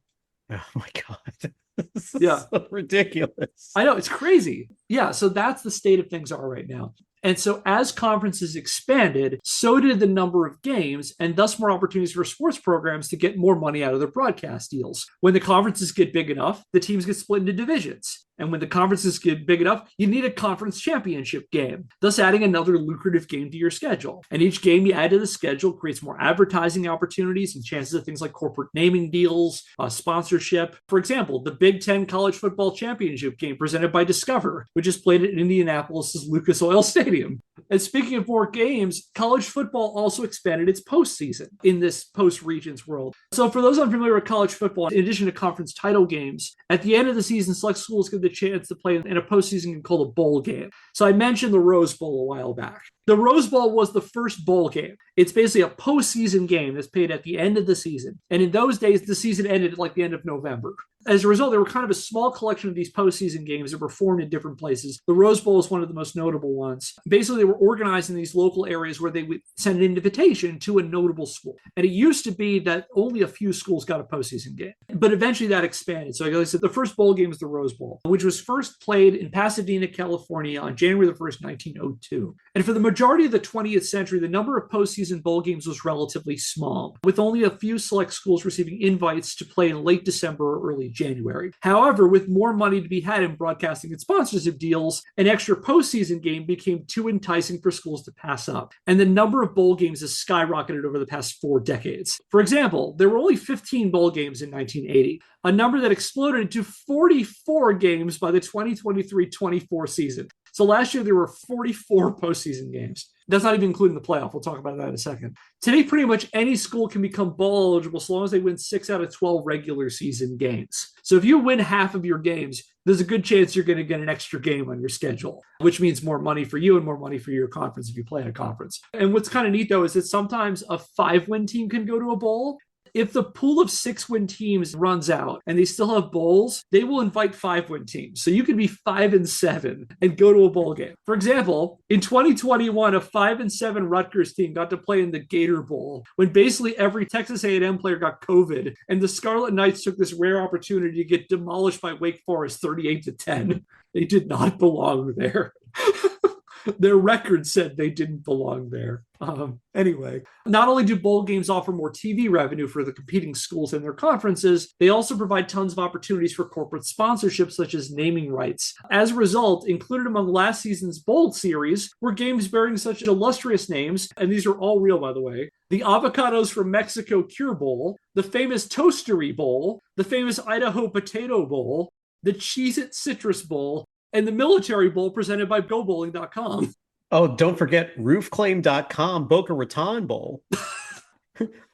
Oh my God. This is Yeah. so ridiculous. I know, it's crazy. Yeah, so that's the state of things are right now. And so as conferences expanded, so did the number of games and thus more opportunities for sports programs to get more money out of their broadcast deals. When the conferences get big enough, the teams get split into divisions. And when the conferences get big enough, you need a conference championship game, thus adding another lucrative game to your schedule. And each game you add to the schedule creates more advertising opportunities and chances of things like corporate naming deals, sponsorship. For example, the Big Ten College Football Championship game presented by Discover, which is played at Indianapolis' Lucas Oil Stadium. And speaking of more games, college football also expanded its postseason in this post-regions world. So for those unfamiliar with college football, in addition to conference title games, at the end of the season, select schools get the chance to play in a postseason game called a bowl game. So I mentioned the Rose Bowl a while back. The Rose Bowl was the first bowl game. It's basically a postseason game that's played at the end of the season. And in those days, the season ended at like the end of November. As a result, there were kind of a small collection of these postseason games that were formed in different places. The Rose Bowl is one of the most notable ones. Basically, they were organized in these local areas where they would send an invitation to a notable school. And it used to be that only a few schools got a postseason game. But eventually that expanded. So like I said, the first bowl game was the Rose Bowl, which was first played in Pasadena, California on January the 1st, 1902. And for the majority of the 20th century, the number of postseason bowl games was relatively small, with only a few select schools receiving invites to play in late December or early January. However, with more money to be had in broadcasting and sponsorship deals, an extra postseason game became too enticing for schools to pass up. And the number of bowl games has skyrocketed over the past 4 decades. For example, there were only 15 bowl games in 1980, a number that exploded to 44 games by the 2023-24 season. So last year, there were 44 postseason games. That's not even including the playoff. We'll talk about that in a second. Today, pretty much any school can become bowl eligible so long as they win 6 out of 12 regular season games. So if you win half of your games, there's a good chance you're going to get an extra game on your schedule, which means more money for you and more money for your conference if you play in a conference. And what's kind of neat, though, is that sometimes a 5-win team can go to a bowl. If the pool of 6-win teams runs out and they still have bowls, they will invite 5-win teams. So you could be 5-7 and go to a bowl game. For example, in 2021, a 5-7 Rutgers team got to play in the Gator Bowl when basically every Texas A&M player got COVID, and the Scarlet Knights took this rare opportunity to get demolished by Wake Forest 38-10. They did not belong there. Their record said they didn't belong there. Anyway, not only do bowl games offer more TV revenue for the competing schools and their conferences, they also provide tons of opportunities for corporate sponsorship, such as naming rights. As a result, included among last season's bowl series were games bearing such illustrious names, and these are all real, by the way: the Avocados from Mexico Cure Bowl, the famous Toastery Bowl, the famous Idaho Potato Bowl, the Cheez-It Citrus Bowl, and the Military Bowl presented by GoBowling.com. Oh, don't forget roofclaim.com Boca Raton Bowl.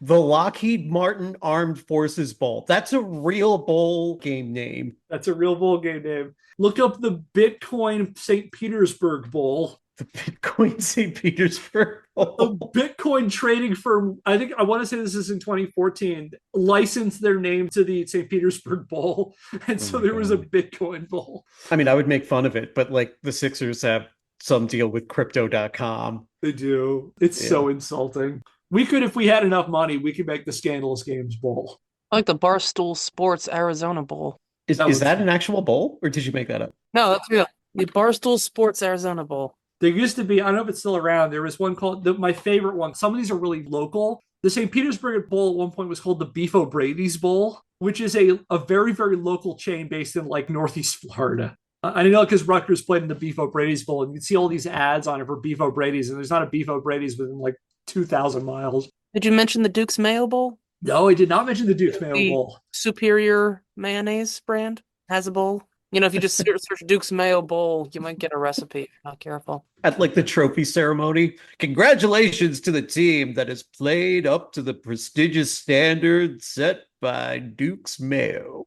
The Lockheed Martin Armed Forces Bowl. That's a real bowl game name. That's a real bowl game name. Look up the Bitcoin St. Petersburg Bowl. The Bitcoin St. Petersburg Bowl. The Bitcoin trading firm, I want to say this is in 2014, licensed their name to the St. Petersburg Bowl. And so there was a Bitcoin Bowl. I mean, I would make fun of it, but like the Sixers have some deal with crypto.com. They do. It's so insulting. We could, if we had enough money, we could make the Scandalous Games Bowl. I like the Barstool Sports Arizona Bowl. Is that an actual bowl, or did you make that up? No, that's real. The Barstool Sports Arizona Bowl. There used to be, I don't know if it's still around, there was one called, my favorite one. Some of these are really local. The St. Petersburg Bowl at one point was called the Beef O'Brady's Bowl, which is a very, very local chain based in like Northeast Florida. I know because Rutgers played in the Beef O'Brady's Bowl, and you can see all these ads on it for Beef O'Brady's, and there's not a Beef O'Brady's within like 2,000 miles. Did you mention the Duke's Mayo Bowl? No, I did not mention the Duke's Mayo The Bowl. Superior mayonnaise brand has a bowl. You know, if you just search Duke's Mayo Bowl, you might get a recipe if you're not careful. At like the trophy ceremony, congratulations to the team that has played up to the prestigious standard set by Duke's Mayo.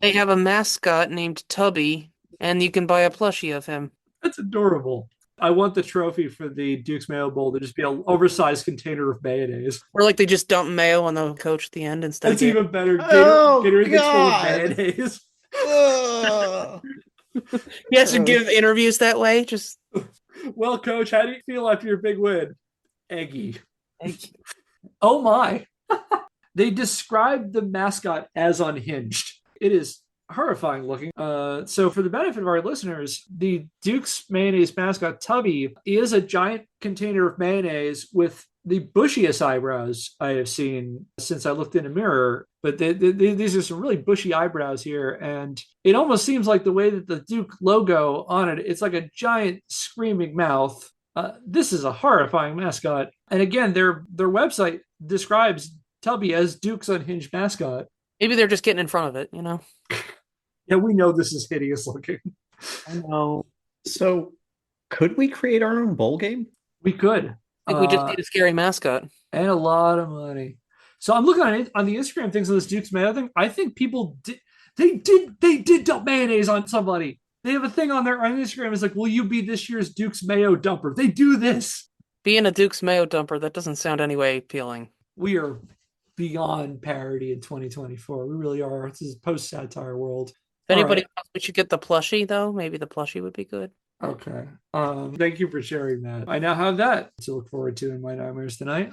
They have a mascot named Tubby, and you can buy a plushie of him. That's adorable. I want the trophy for the Duke's Mayo Bowl to just be an oversized container of mayonnaise. Or like they just dump mayo on the coach at the end instead. That's even better. Oh, Gator gets full of God. mayonnaise. He has to give interviews that way. Just Well, coach, how do you feel after your big win? Eggy. Oh my. They described the mascot as unhinged. It is horrifying looking. So for the benefit of our listeners, the Duke's mayonnaise mascot Tubby is a giant container of mayonnaise with the bushiest eyebrows I have seen since I looked in a mirror. But these are some really bushy eyebrows here. And it almost seems like the way that the Duke logo on it, it's like a giant screaming mouth. This is a horrifying mascot. And again, their website describes Tubby as Duke's unhinged mascot. maybe they're just getting in front of it, you know? Yeah, we know this is hideous looking. I know. So, could we create our own bowl game? We could. I think we just need a scary mascot. And a lot of money. So I'm looking on the Instagram things on this Duke's Mayo thing. I think people did dump mayonnaise on somebody. They have a thing on their on Instagram. It's like, will you be this year's Duke's Mayo dumper? They do this. Being a Duke's Mayo dumper, that doesn't sound anyway appealing. We are beyond parody in 2024. We really are. This is post-satire world. If anybody All else, we should get the plushie, though. Maybe the plushie would be good. right. Okay. Thank you for sharing that. I now have that to look forward to in my nightmares tonight.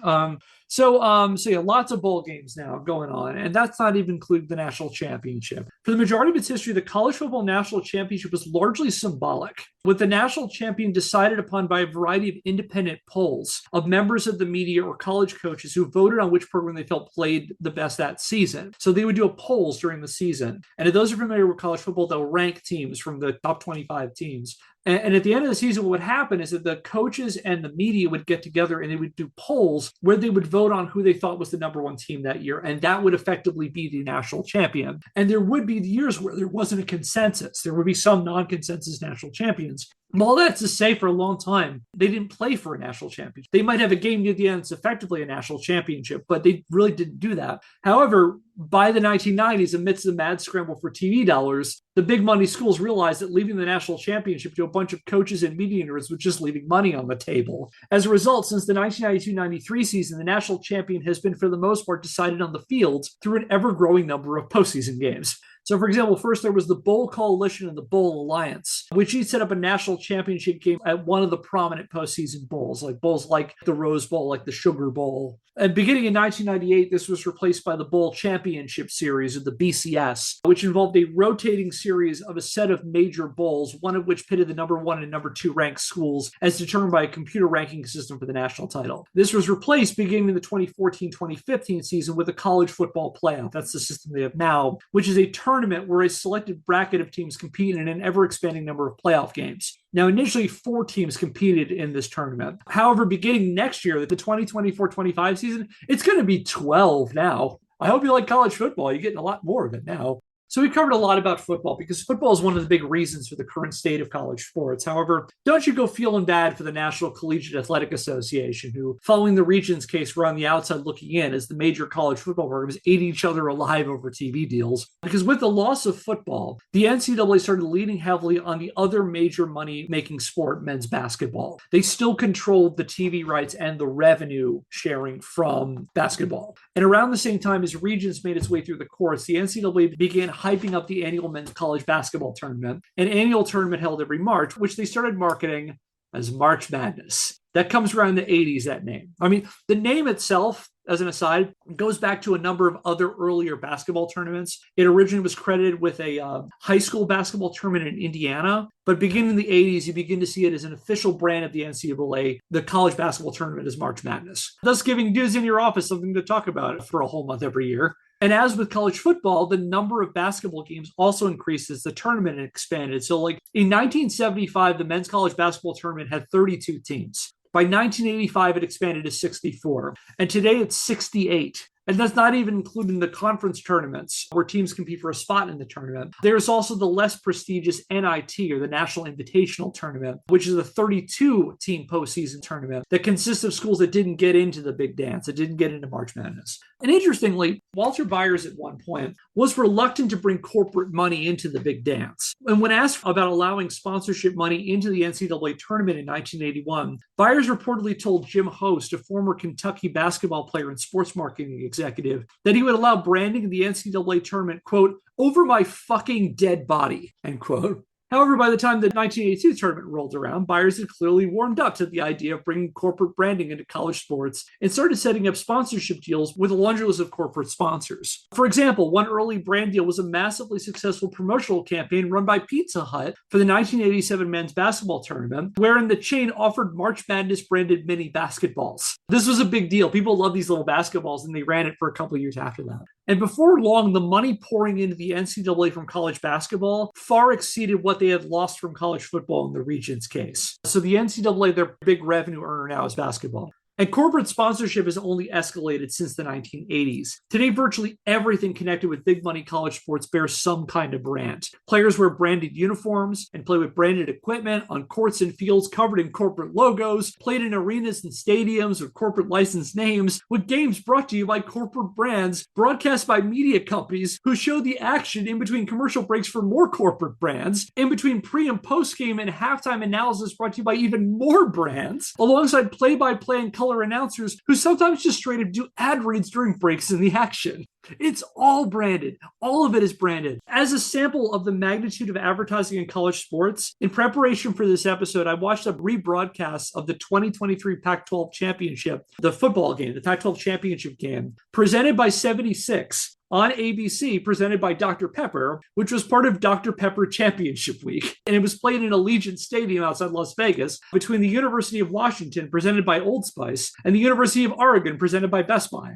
So yeah, lots of bowl games now going on, and that's not even including the national championship. For the majority of its history, the college football national championship was largely symbolic, with the national champion decided upon by a variety of independent polls of members of the media or college coaches who voted on which program they felt played the best that season. So they would do polls during the season. And if those are familiar with college football, they'll rank teams from the top 25 teams. And at the end of the season, what would happen is that the coaches and the media would get together and they would do polls where they would vote on who they thought was the number one team that year. And that would effectively be the national champion. And there would be years where there wasn't a consensus. There would be some non-consensus national champions. All that's to say, for a long time, they didn't play for a national championship. They might have a game near the end that's effectively a national championship, but they really didn't do that. However, by the 1990s, amidst the mad scramble for TV dollars, the big money schools realized that leaving the national championship to a bunch of coaches and media nerds was just leaving money on the table. As a result, since the 1992-93 season, the national champion has been, for the most part, decided on the field through an ever-growing number of postseason games. So, for example, first there was the Bowl Coalition and the Bowl Alliance, which each set up a national championship game at one of the prominent postseason bowls like the Rose Bowl, like the Sugar Bowl. And beginning in 1998, this was replaced by the Bowl Championship Series, or the BCS, which involved a rotating series of a set of major bowls, one of which pitted the number one and number two ranked schools as determined by a computer ranking system for the national title. This was replaced beginning in the 2014-2015 season with a college football playoff. That's the system they have now, which is a tournament where a selected bracket of teams compete in an ever-expanding number of playoff games. Now, initially, 4 teams competed in this tournament. However, beginning next year, the 2024-25 season, it's going to be 12 now. I hope you like college football. You're getting a lot more of it now. So we covered a lot about football because football is one of the big reasons for the current state of college sports. However, don't you go feeling bad for the National Collegiate Athletic Association, who, following the Regents case, were on the outside looking in as the major college football programs ate each other alive over TV deals. Because with the loss of football, the NCAA started leaning heavily on the other major money-making sport, men's basketball. They still controlled the TV rights and the revenue sharing from basketball. And around the same time as Regents made its way through the courts, the NCAA began hyping up the annual men's college basketball tournament, an annual tournament held every March, which they started marketing as March Madness. That comes around the 80s, that name. I mean, the name itself, as an aside, goes back to a number of other earlier basketball tournaments. It originally was credited with a high school basketball tournament in Indiana, but beginning in the 80s, you begin to see it as an official brand of the NCAA. The college basketball tournament is March Madness, thus giving dudes in your office something to talk about for a whole month every year. And as with college football, the number of basketball games also increased as the tournament expanded. So like in 1975, the men's college basketball tournament had 32 teams. By 1985, it expanded to 64. And today it's 68. And that's not even including the conference tournaments where teams compete for a spot in the tournament. There's also the less prestigious NIT, or the National Invitational Tournament, which is a 32-team postseason tournament that consists of schools that didn't get into the big dance, that didn't get into March Madness. And interestingly, Walter Byers at one point was reluctant to bring corporate money into the big dance. And when asked about allowing sponsorship money into the NCAA tournament in 1981, Byers reportedly told Jim Host, a former Kentucky basketball player and sports marketing executive, that he would allow branding in the NCAA tournament, quote, over my fucking dead body, end quote. However, by the time the 1982 tournament rolled around, Byers had clearly warmed up to the idea of bringing corporate branding into college sports and started setting up sponsorship deals with a laundry list of corporate sponsors. For example, one early brand deal was a massively successful promotional campaign run by Pizza Hut for the 1987 men's basketball tournament, wherein the chain offered March Madness branded mini basketballs. This was a big deal. People love these little basketballs, and they ran it for a couple of years after that. And before long, the money pouring into the NCAA from college basketball far exceeded what they had lost from college football in the Regents' case. So the NCAA, their big revenue earner now is basketball. And corporate sponsorship has only escalated since the 1980s. Today, virtually everything connected with big money college sports bears some kind of brand. Players wear branded uniforms and play with branded equipment on courts and fields covered in corporate logos, played in arenas and stadiums with corporate licensed names, with games brought to you by corporate brands, broadcast by media companies who show the action in between commercial breaks for more corporate brands, in between pre and post game and halftime analysis brought to you by even more brands, alongside play-by-play and color announcers who sometimes just straight up do ad reads during breaks in the action. It's all branded. All of it is branded. As a sample of the magnitude of advertising in college sports, in preparation for this episode, I watched a rebroadcast of the 2023 Pac-12 championship, the football game, the Pac-12 championship game, presented by 76 on ABC, presented by Dr. Pepper, which was part of Dr. Pepper Championship Week. And it was played in Allegiant Stadium outside Las Vegas between the University of Washington, presented by Old Spice, and the University of Oregon, presented by Best Buy.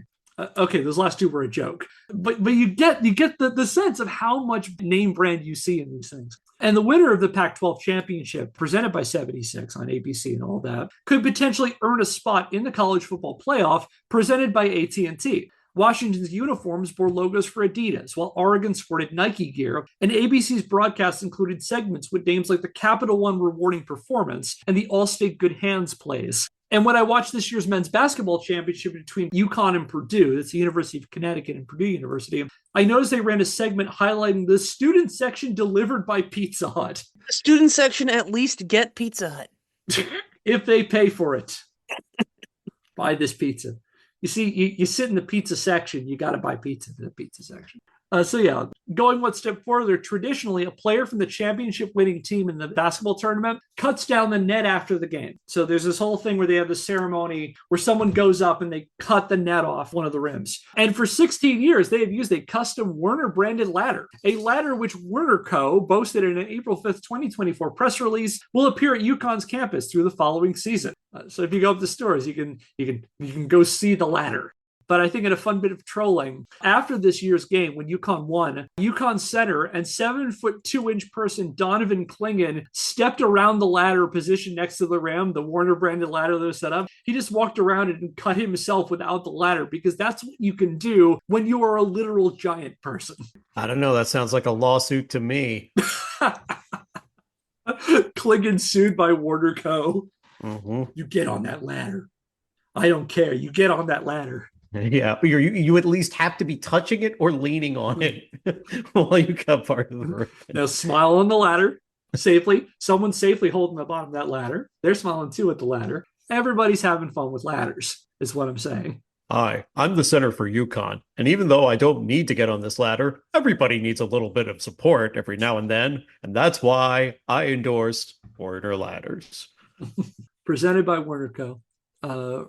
Okay, those last two were a joke. But you get the sense of how much name brand you see in these things. And the winner of the Pac-12 championship, presented by 76 on ABC and all that, could potentially earn a spot in the college football playoff, presented by AT&T. Washington's uniforms bore logos for Adidas, while Oregon sported Nike gear, and ABC's broadcasts included segments with names like the Capital One Rewarding Performance and the Allstate Good Hands plays. And when I watched this year's men's basketball championship between UConn and Purdue, that's the University of Connecticut and Purdue University, I noticed they ran a segment highlighting the student section delivered by Pizza Hut. The student section at least get Pizza Hut. If they pay for it. Buy this pizza. You see, you sit in the pizza section, you got to buy pizza in the pizza section. So yeah, going one step further, traditionally, a player from the championship winning team in the basketball tournament cuts down the net after the game. So there's this whole thing where they have this ceremony where someone goes up and they cut the net off one of the rims. And for 16 years, they have used a custom Werner branded ladder, a ladder which Werner Co. boasted in an April 5th, 2024 press release will appear at UConn's campus through the following season. So if you go up to stores, you can go see the ladder. But I think in a fun bit of trolling, after this year's game, when UConn won, UConn center and 7'2" person Donovan Clingan stepped around the ladder positioned next to the rim, the Warner branded ladder that was set up. He just walked around it and cut himself without the ladder because that's what you can do when you are a literal giant person. I don't know. That sounds like a lawsuit to me. Clingan sued by Warner Co. Mm-hmm. You get on that ladder. I don't care. You get on that ladder. Yeah, you at least have to be touching it or leaning on it while you cut part of the roof. Now smile on the ladder safely. Someone's safely holding the bottom of that ladder. They're smiling too at the ladder. Everybody's having fun with ladders, is what I'm saying. Hi, I'm the center for UConn, and even though I don't need to get on this ladder, everybody needs a little bit of support every now and then, and that's why I endorsed Warner Ladders. Presented by Werner Co.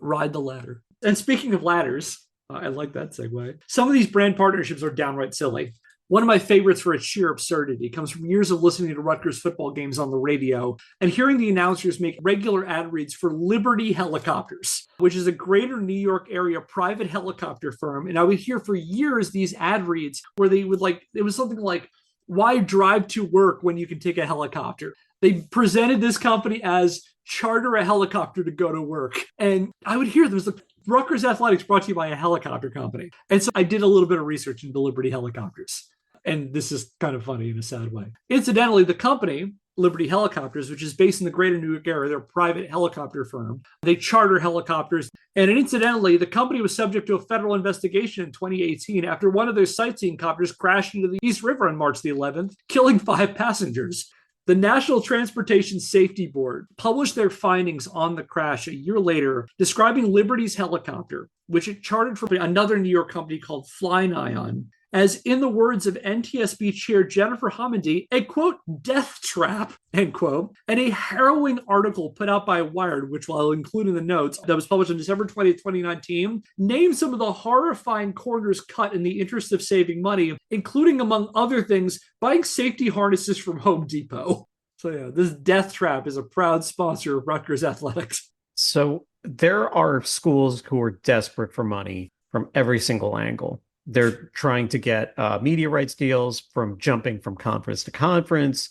Ride the ladder. And speaking of ladders, I like that segue. Some of these brand partnerships are downright silly. One of my favorites for its sheer absurdity comes from years of listening to Rutgers football games on the radio and hearing the announcers make regular ad reads for Liberty Helicopters, which is a greater New York area private helicopter firm. And I would hear for years these ad reads where they would it was something like, why drive to work when you can take a helicopter? They presented this company as charter a helicopter to go to work. And I would hear there's Rutgers Athletics brought to you by a helicopter company. And so I did a little bit of research into Liberty Helicopters. And this is kind of funny in a sad way. Incidentally, the company, Liberty Helicopters, which is based in the greater New York area, they're a private helicopter firm. They charter helicopters. And incidentally, the company was subject to a federal investigation in 2018 after one of their sightseeing copters crashed into the East River on March the 11th, killing 5 passengers. The National Transportation Safety Board published their findings on the crash a year later, describing Liberty's helicopter, which it chartered for another New York company called Flying Ion, as, in the words of NTSB chair Jennifer Homendy, a quote, death trap, end quote, and a harrowing article put out by Wired, which I'll include in the notes, that was published on December 20th, 2019, named some of the horrifying corners cut in the interest of saving money, including, among other things, buying safety harnesses from Home Depot. So yeah, this death trap is a proud sponsor of Rutgers Athletics. So there are schools who are desperate for money from every single angle. They're trying to get media rights deals from jumping from conference to conference,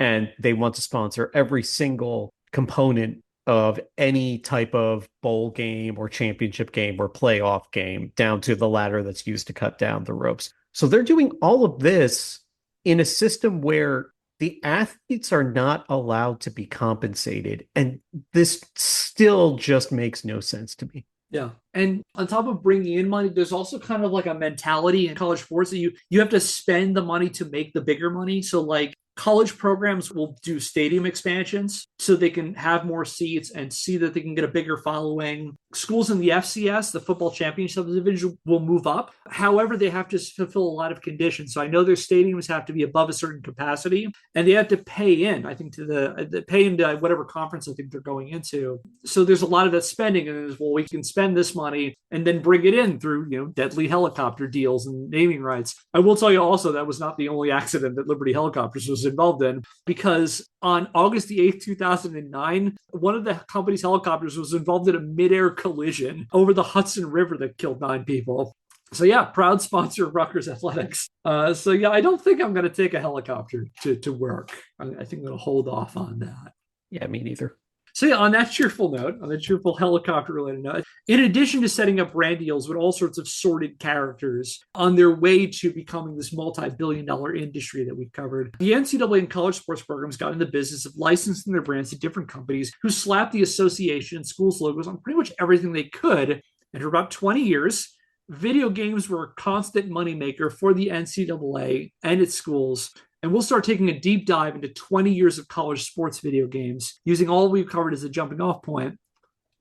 and they want to sponsor every single component of any type of bowl game or championship game or playoff game down to the ladder that's used to cut down the ropes. So they're doing all of this in a system where the athletes are not allowed to be compensated. And this still just makes no sense to me. Yeah. And on top of bringing in money, there's also kind of like a mentality in college sports that you have to spend the money to make the bigger money. So like college programs will do stadium expansions so they can have more seats and see that they can get a bigger following. Schools in the FCS, the football championship division, will move up. However, they have to fulfill a lot of conditions. So I know their stadiums have to be above a certain capacity, and they have to pay in, I think, to the pay into whatever conference I think they're going into. So there's a lot of that spending, and it's, well, we can spend this money and then bring it in through, deadly helicopter deals and naming rights. I will tell you also that was not the only accident that Liberty Helicopters was involved in, because on August the 8th, 2009, one of the company's helicopters was involved in a midair collision over the Hudson River that killed 9 people. So yeah, proud sponsor of Rutgers Athletics. So yeah, I don't think I'm going to take a helicopter to work. I think I'm going to hold off on that. Yeah, me neither. So yeah, on that cheerful note, on the cheerful helicopter-related note, in addition to setting up brand deals with all sorts of sordid characters on their way to becoming this multi-billion-dollar industry that we've covered, the NCAA and college sports programs got in the business of licensing their brands to different companies who slapped the association and schools' logos on pretty much everything they could. And for about 20 years, video games were a constant moneymaker for the NCAA and its schools. And we'll start taking a deep dive into 20 years of college sports video games, using all we've covered as a jumping off point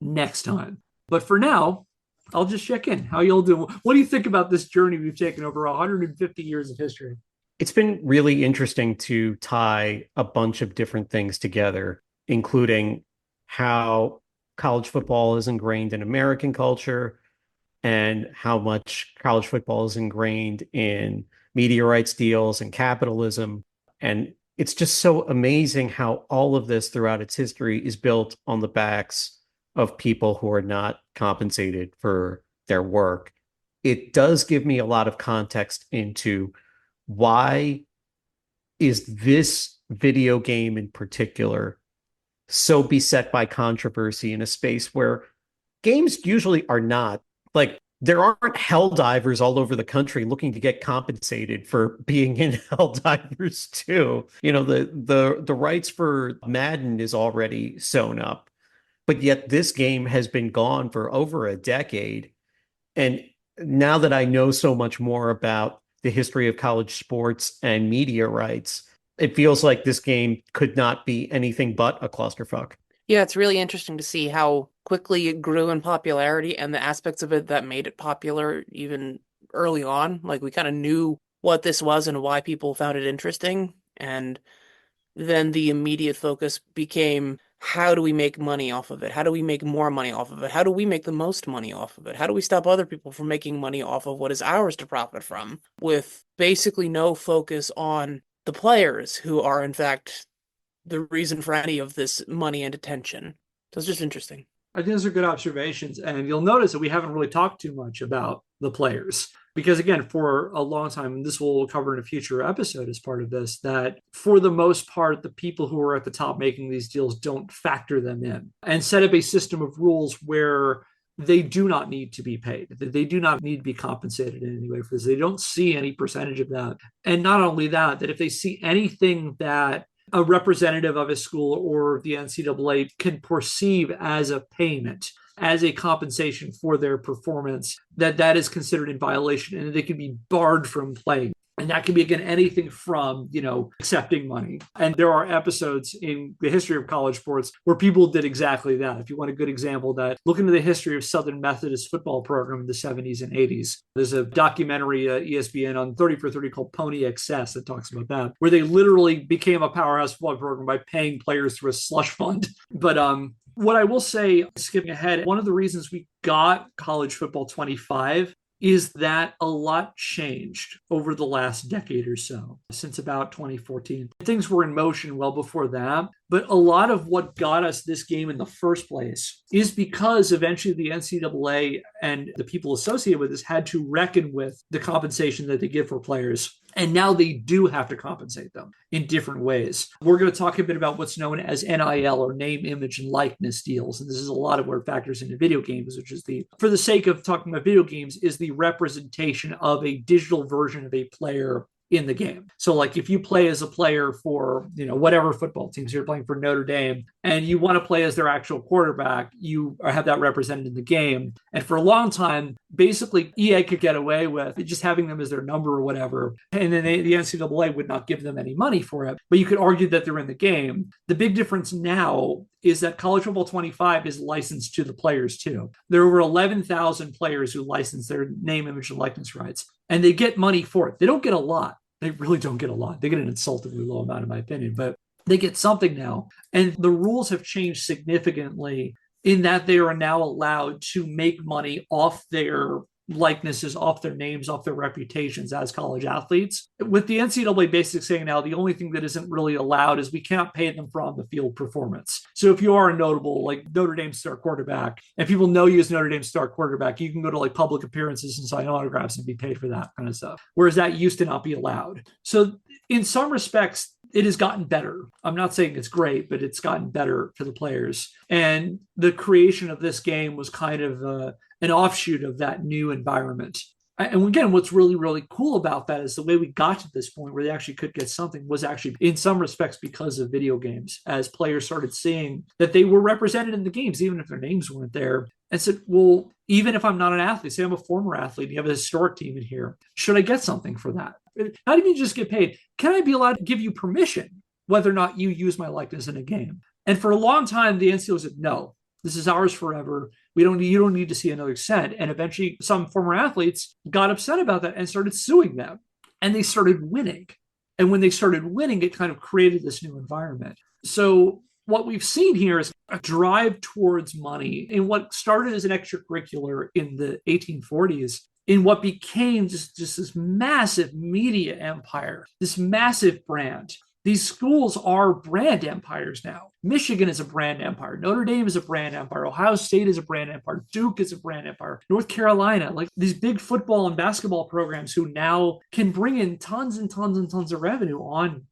next time. But for now, I'll just check in. How y'all doing? What do you think about this journey we've taken over 150 years of history? It's been really interesting to tie a bunch of different things together, including how college football is ingrained in American culture and how much college football is ingrained in media rights deals and capitalism. And it's just so amazing how all of this throughout its history is built on the backs of people who are not compensated for their work. It does give me a lot of context into why is this video game in particular so beset by controversy in a space where games usually are not. Like, there aren't hell divers all over the country looking to get compensated for being in hell divers too. The rights for Madden is already sewn up, but yet this game has been gone for over a decade. And now that I know so much more about the history of college sports and media rights, it feels like this game could not be anything but a clusterfuck. Yeah, it's really interesting to see how quickly it grew in popularity and the aspects of it that made it popular even early on. Like, we kind of knew what this was and why people found it interesting. And then the immediate focus became how do we make money off of it? How do we make more money off of it? How do we make the most money off of it? How do we stop other people from making money off of what is ours to profit from, with basically no focus on the players who are, in fact, the reason for any of this money and attention? So it's just interesting. I think those are good observations. And you'll notice that we haven't really talked too much about the players. Because again, for a long time, and this we'll cover in a future episode as part of this, that for the most part, the people who are at the top making these deals don't factor them in and set up a system of rules where they do not need to be paid. They do not need to be compensated in any way for this. They don't see any percentage of that. And not only that, that if they see anything that a representative of a school or the NCAA can perceive as a payment, as a compensation for their performance, that is considered in violation and they can be barred from playing. And that can be, again, anything from, accepting money. And there are episodes in the history of college sports where people did exactly that. If you want a good example, that look into the history of Southern Methodist football program in the 70s and 80s. There's a documentary, ESPN on 30 for 30 called Pony Excess that talks about that, where they literally became a powerhouse football program by paying players through a slush fund. But what I will say, skipping ahead, one of the reasons we got College Football 25 is that a lot changed over the last decade or so, since about 2014. Things were in motion well before that, but a lot of what got us this game in the first place is because eventually the NCAA and the people associated with this had to reckon with the compensation that they give for players. And now they do have to compensate them in different ways. We're going to talk a bit about what's known as NIL, or name, image, and likeness deals. And this is a lot of where it factors into video games, which is for the sake of talking about video games, is the representation of a digital version of a player in the game. So like if you play as a player for, whatever football teams, you're playing for Notre Dame and you want to play as their actual quarterback, you have that represented in the game. And for a long time, basically EA could get away with just having them as their number or whatever. And then the NCAA would not give them any money for it, but you could argue that they're in the game. The big difference now is that College Football 25 is licensed to the players too. There are over 11,000 players who license their name, image, and likeness rights, and they get money for it. They don't get a lot. They really don't get a lot. They get an insultingly low amount, in my opinion, but they get something now. And the rules have changed significantly in that they are now allowed to make money off their likenesses, off their names, off their reputations as college athletes. With the NCAA basically saying now the only thing that isn't really allowed is we can't pay them for on the field performance. So if you are a notable, like Notre Dame star quarterback, and people know you as Notre Dame star quarterback, you can go to like public appearances and sign autographs and be paid for that kind of stuff. Whereas that used to not be allowed. So in some respects, it has gotten better. I'm not saying it's great, but it's gotten better for the players. And the creation of this game was kind of an offshoot of that new environment. And again, what's really, really cool about that is the way we got to this point where they actually could get something was actually in some respects because of video games, as players started seeing that they were represented in the games, even if their names weren't there, and said, well, even if I'm not an athlete, say I'm a former athlete, you have a historic team in here, should I get something for that? Not even just get paid. Can I be allowed to give you permission whether or not you use my likeness in a game? And for a long time, the NCAA said, no, this is ours forever. You don't need to see another cent. And eventually some former athletes got upset about that and started suing them. And they started winning. And when they started winning, it kind of created this new environment. So what we've seen here is a drive towards money in what started as an extracurricular in the 1840s, in what became just this massive media empire, this massive brand. These schools are brand empires now. Michigan is a brand empire. Notre Dame is a brand empire. Ohio State is a brand empire. Duke is a brand empire. North Carolina, like these big football and basketball programs who now can bring in tons and tons and tons of revenue on,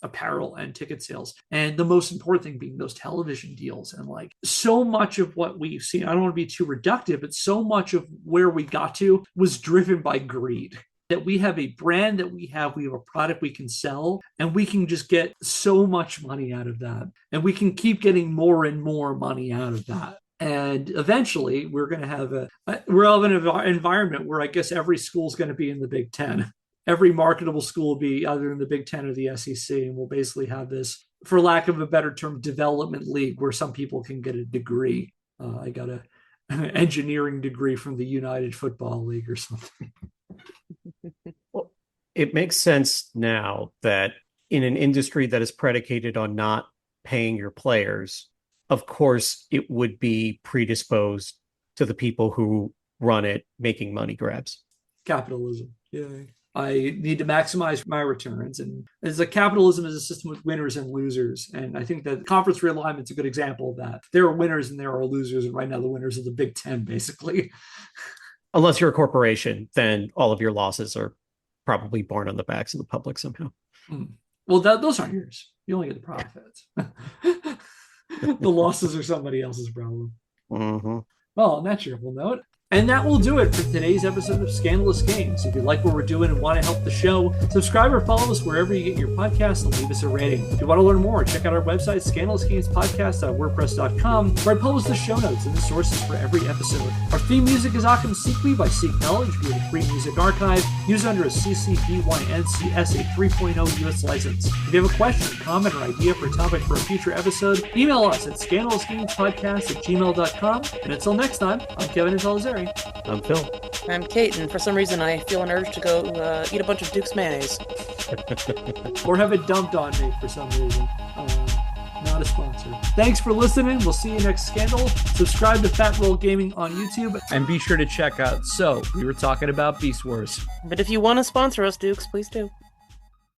apparel and ticket sales. And the most important thing being those television deals. And like so much of what we've seen, I don't want to be too reductive, but so much of where we got to was driven by greed. That we have a brand, that we have a product we can sell, and we can just get so much money out of that. And we can keep getting more and more money out of that. And eventually we're going to have an environment where I guess every school is going to be in the Big Ten. Every marketable school will be either in the Big Ten or the SEC. And we'll basically have this, for lack of a better term, development league where some people can get a degree. I got an engineering degree from the United Football League or something. Well, it makes sense now that in an industry that is predicated on not paying your players, of course, it would be predisposed to the people who run it making money grabs. Capitalism. Yeah. I need to maximize my returns. And as a capitalism is a system with winners and losers. And I think that conference realignment is a good example of that. There are winners and there are losers. And right now the winners are the Big Ten, basically. Unless you're a corporation, then all of your losses are probably borne on the backs of the public somehow. Well, those aren't yours. You only get the profits. The losses are somebody else's problem. Mm-hmm. Well, on that cheerful note, and that will do it for today's episode of Scandalous Games. If you like what we're doing and want to help the show, subscribe or follow us wherever you get your podcasts and leave us a rating. If you want to learn more, check out our website, scandalousgamespodcast.wordpress.com, where I publish the show notes and the sources for every episode. Our theme music is Occam Seekwe by Seek Knowledge via the Free Music Archive, used under a CC BY NCSA 3.0 US license. If you have a question, comment, or idea for a topic for a future episode, email us at scandalousgamespodcast@gmail.com. And until next time, I'm Kevin Impellizeri. I'm Phil. I'm Kate, and for some reason I feel an urge to go eat a bunch of Duke's mayonnaise. Or have it dumped on me for some reason. Not a sponsor. Thanks for listening. We'll see you next Scandal. Subscribe to Fat Roll Gaming on YouTube. And be sure to check out So We Were Talking About Beast Wars. But if you want to sponsor us, Dukes, please do.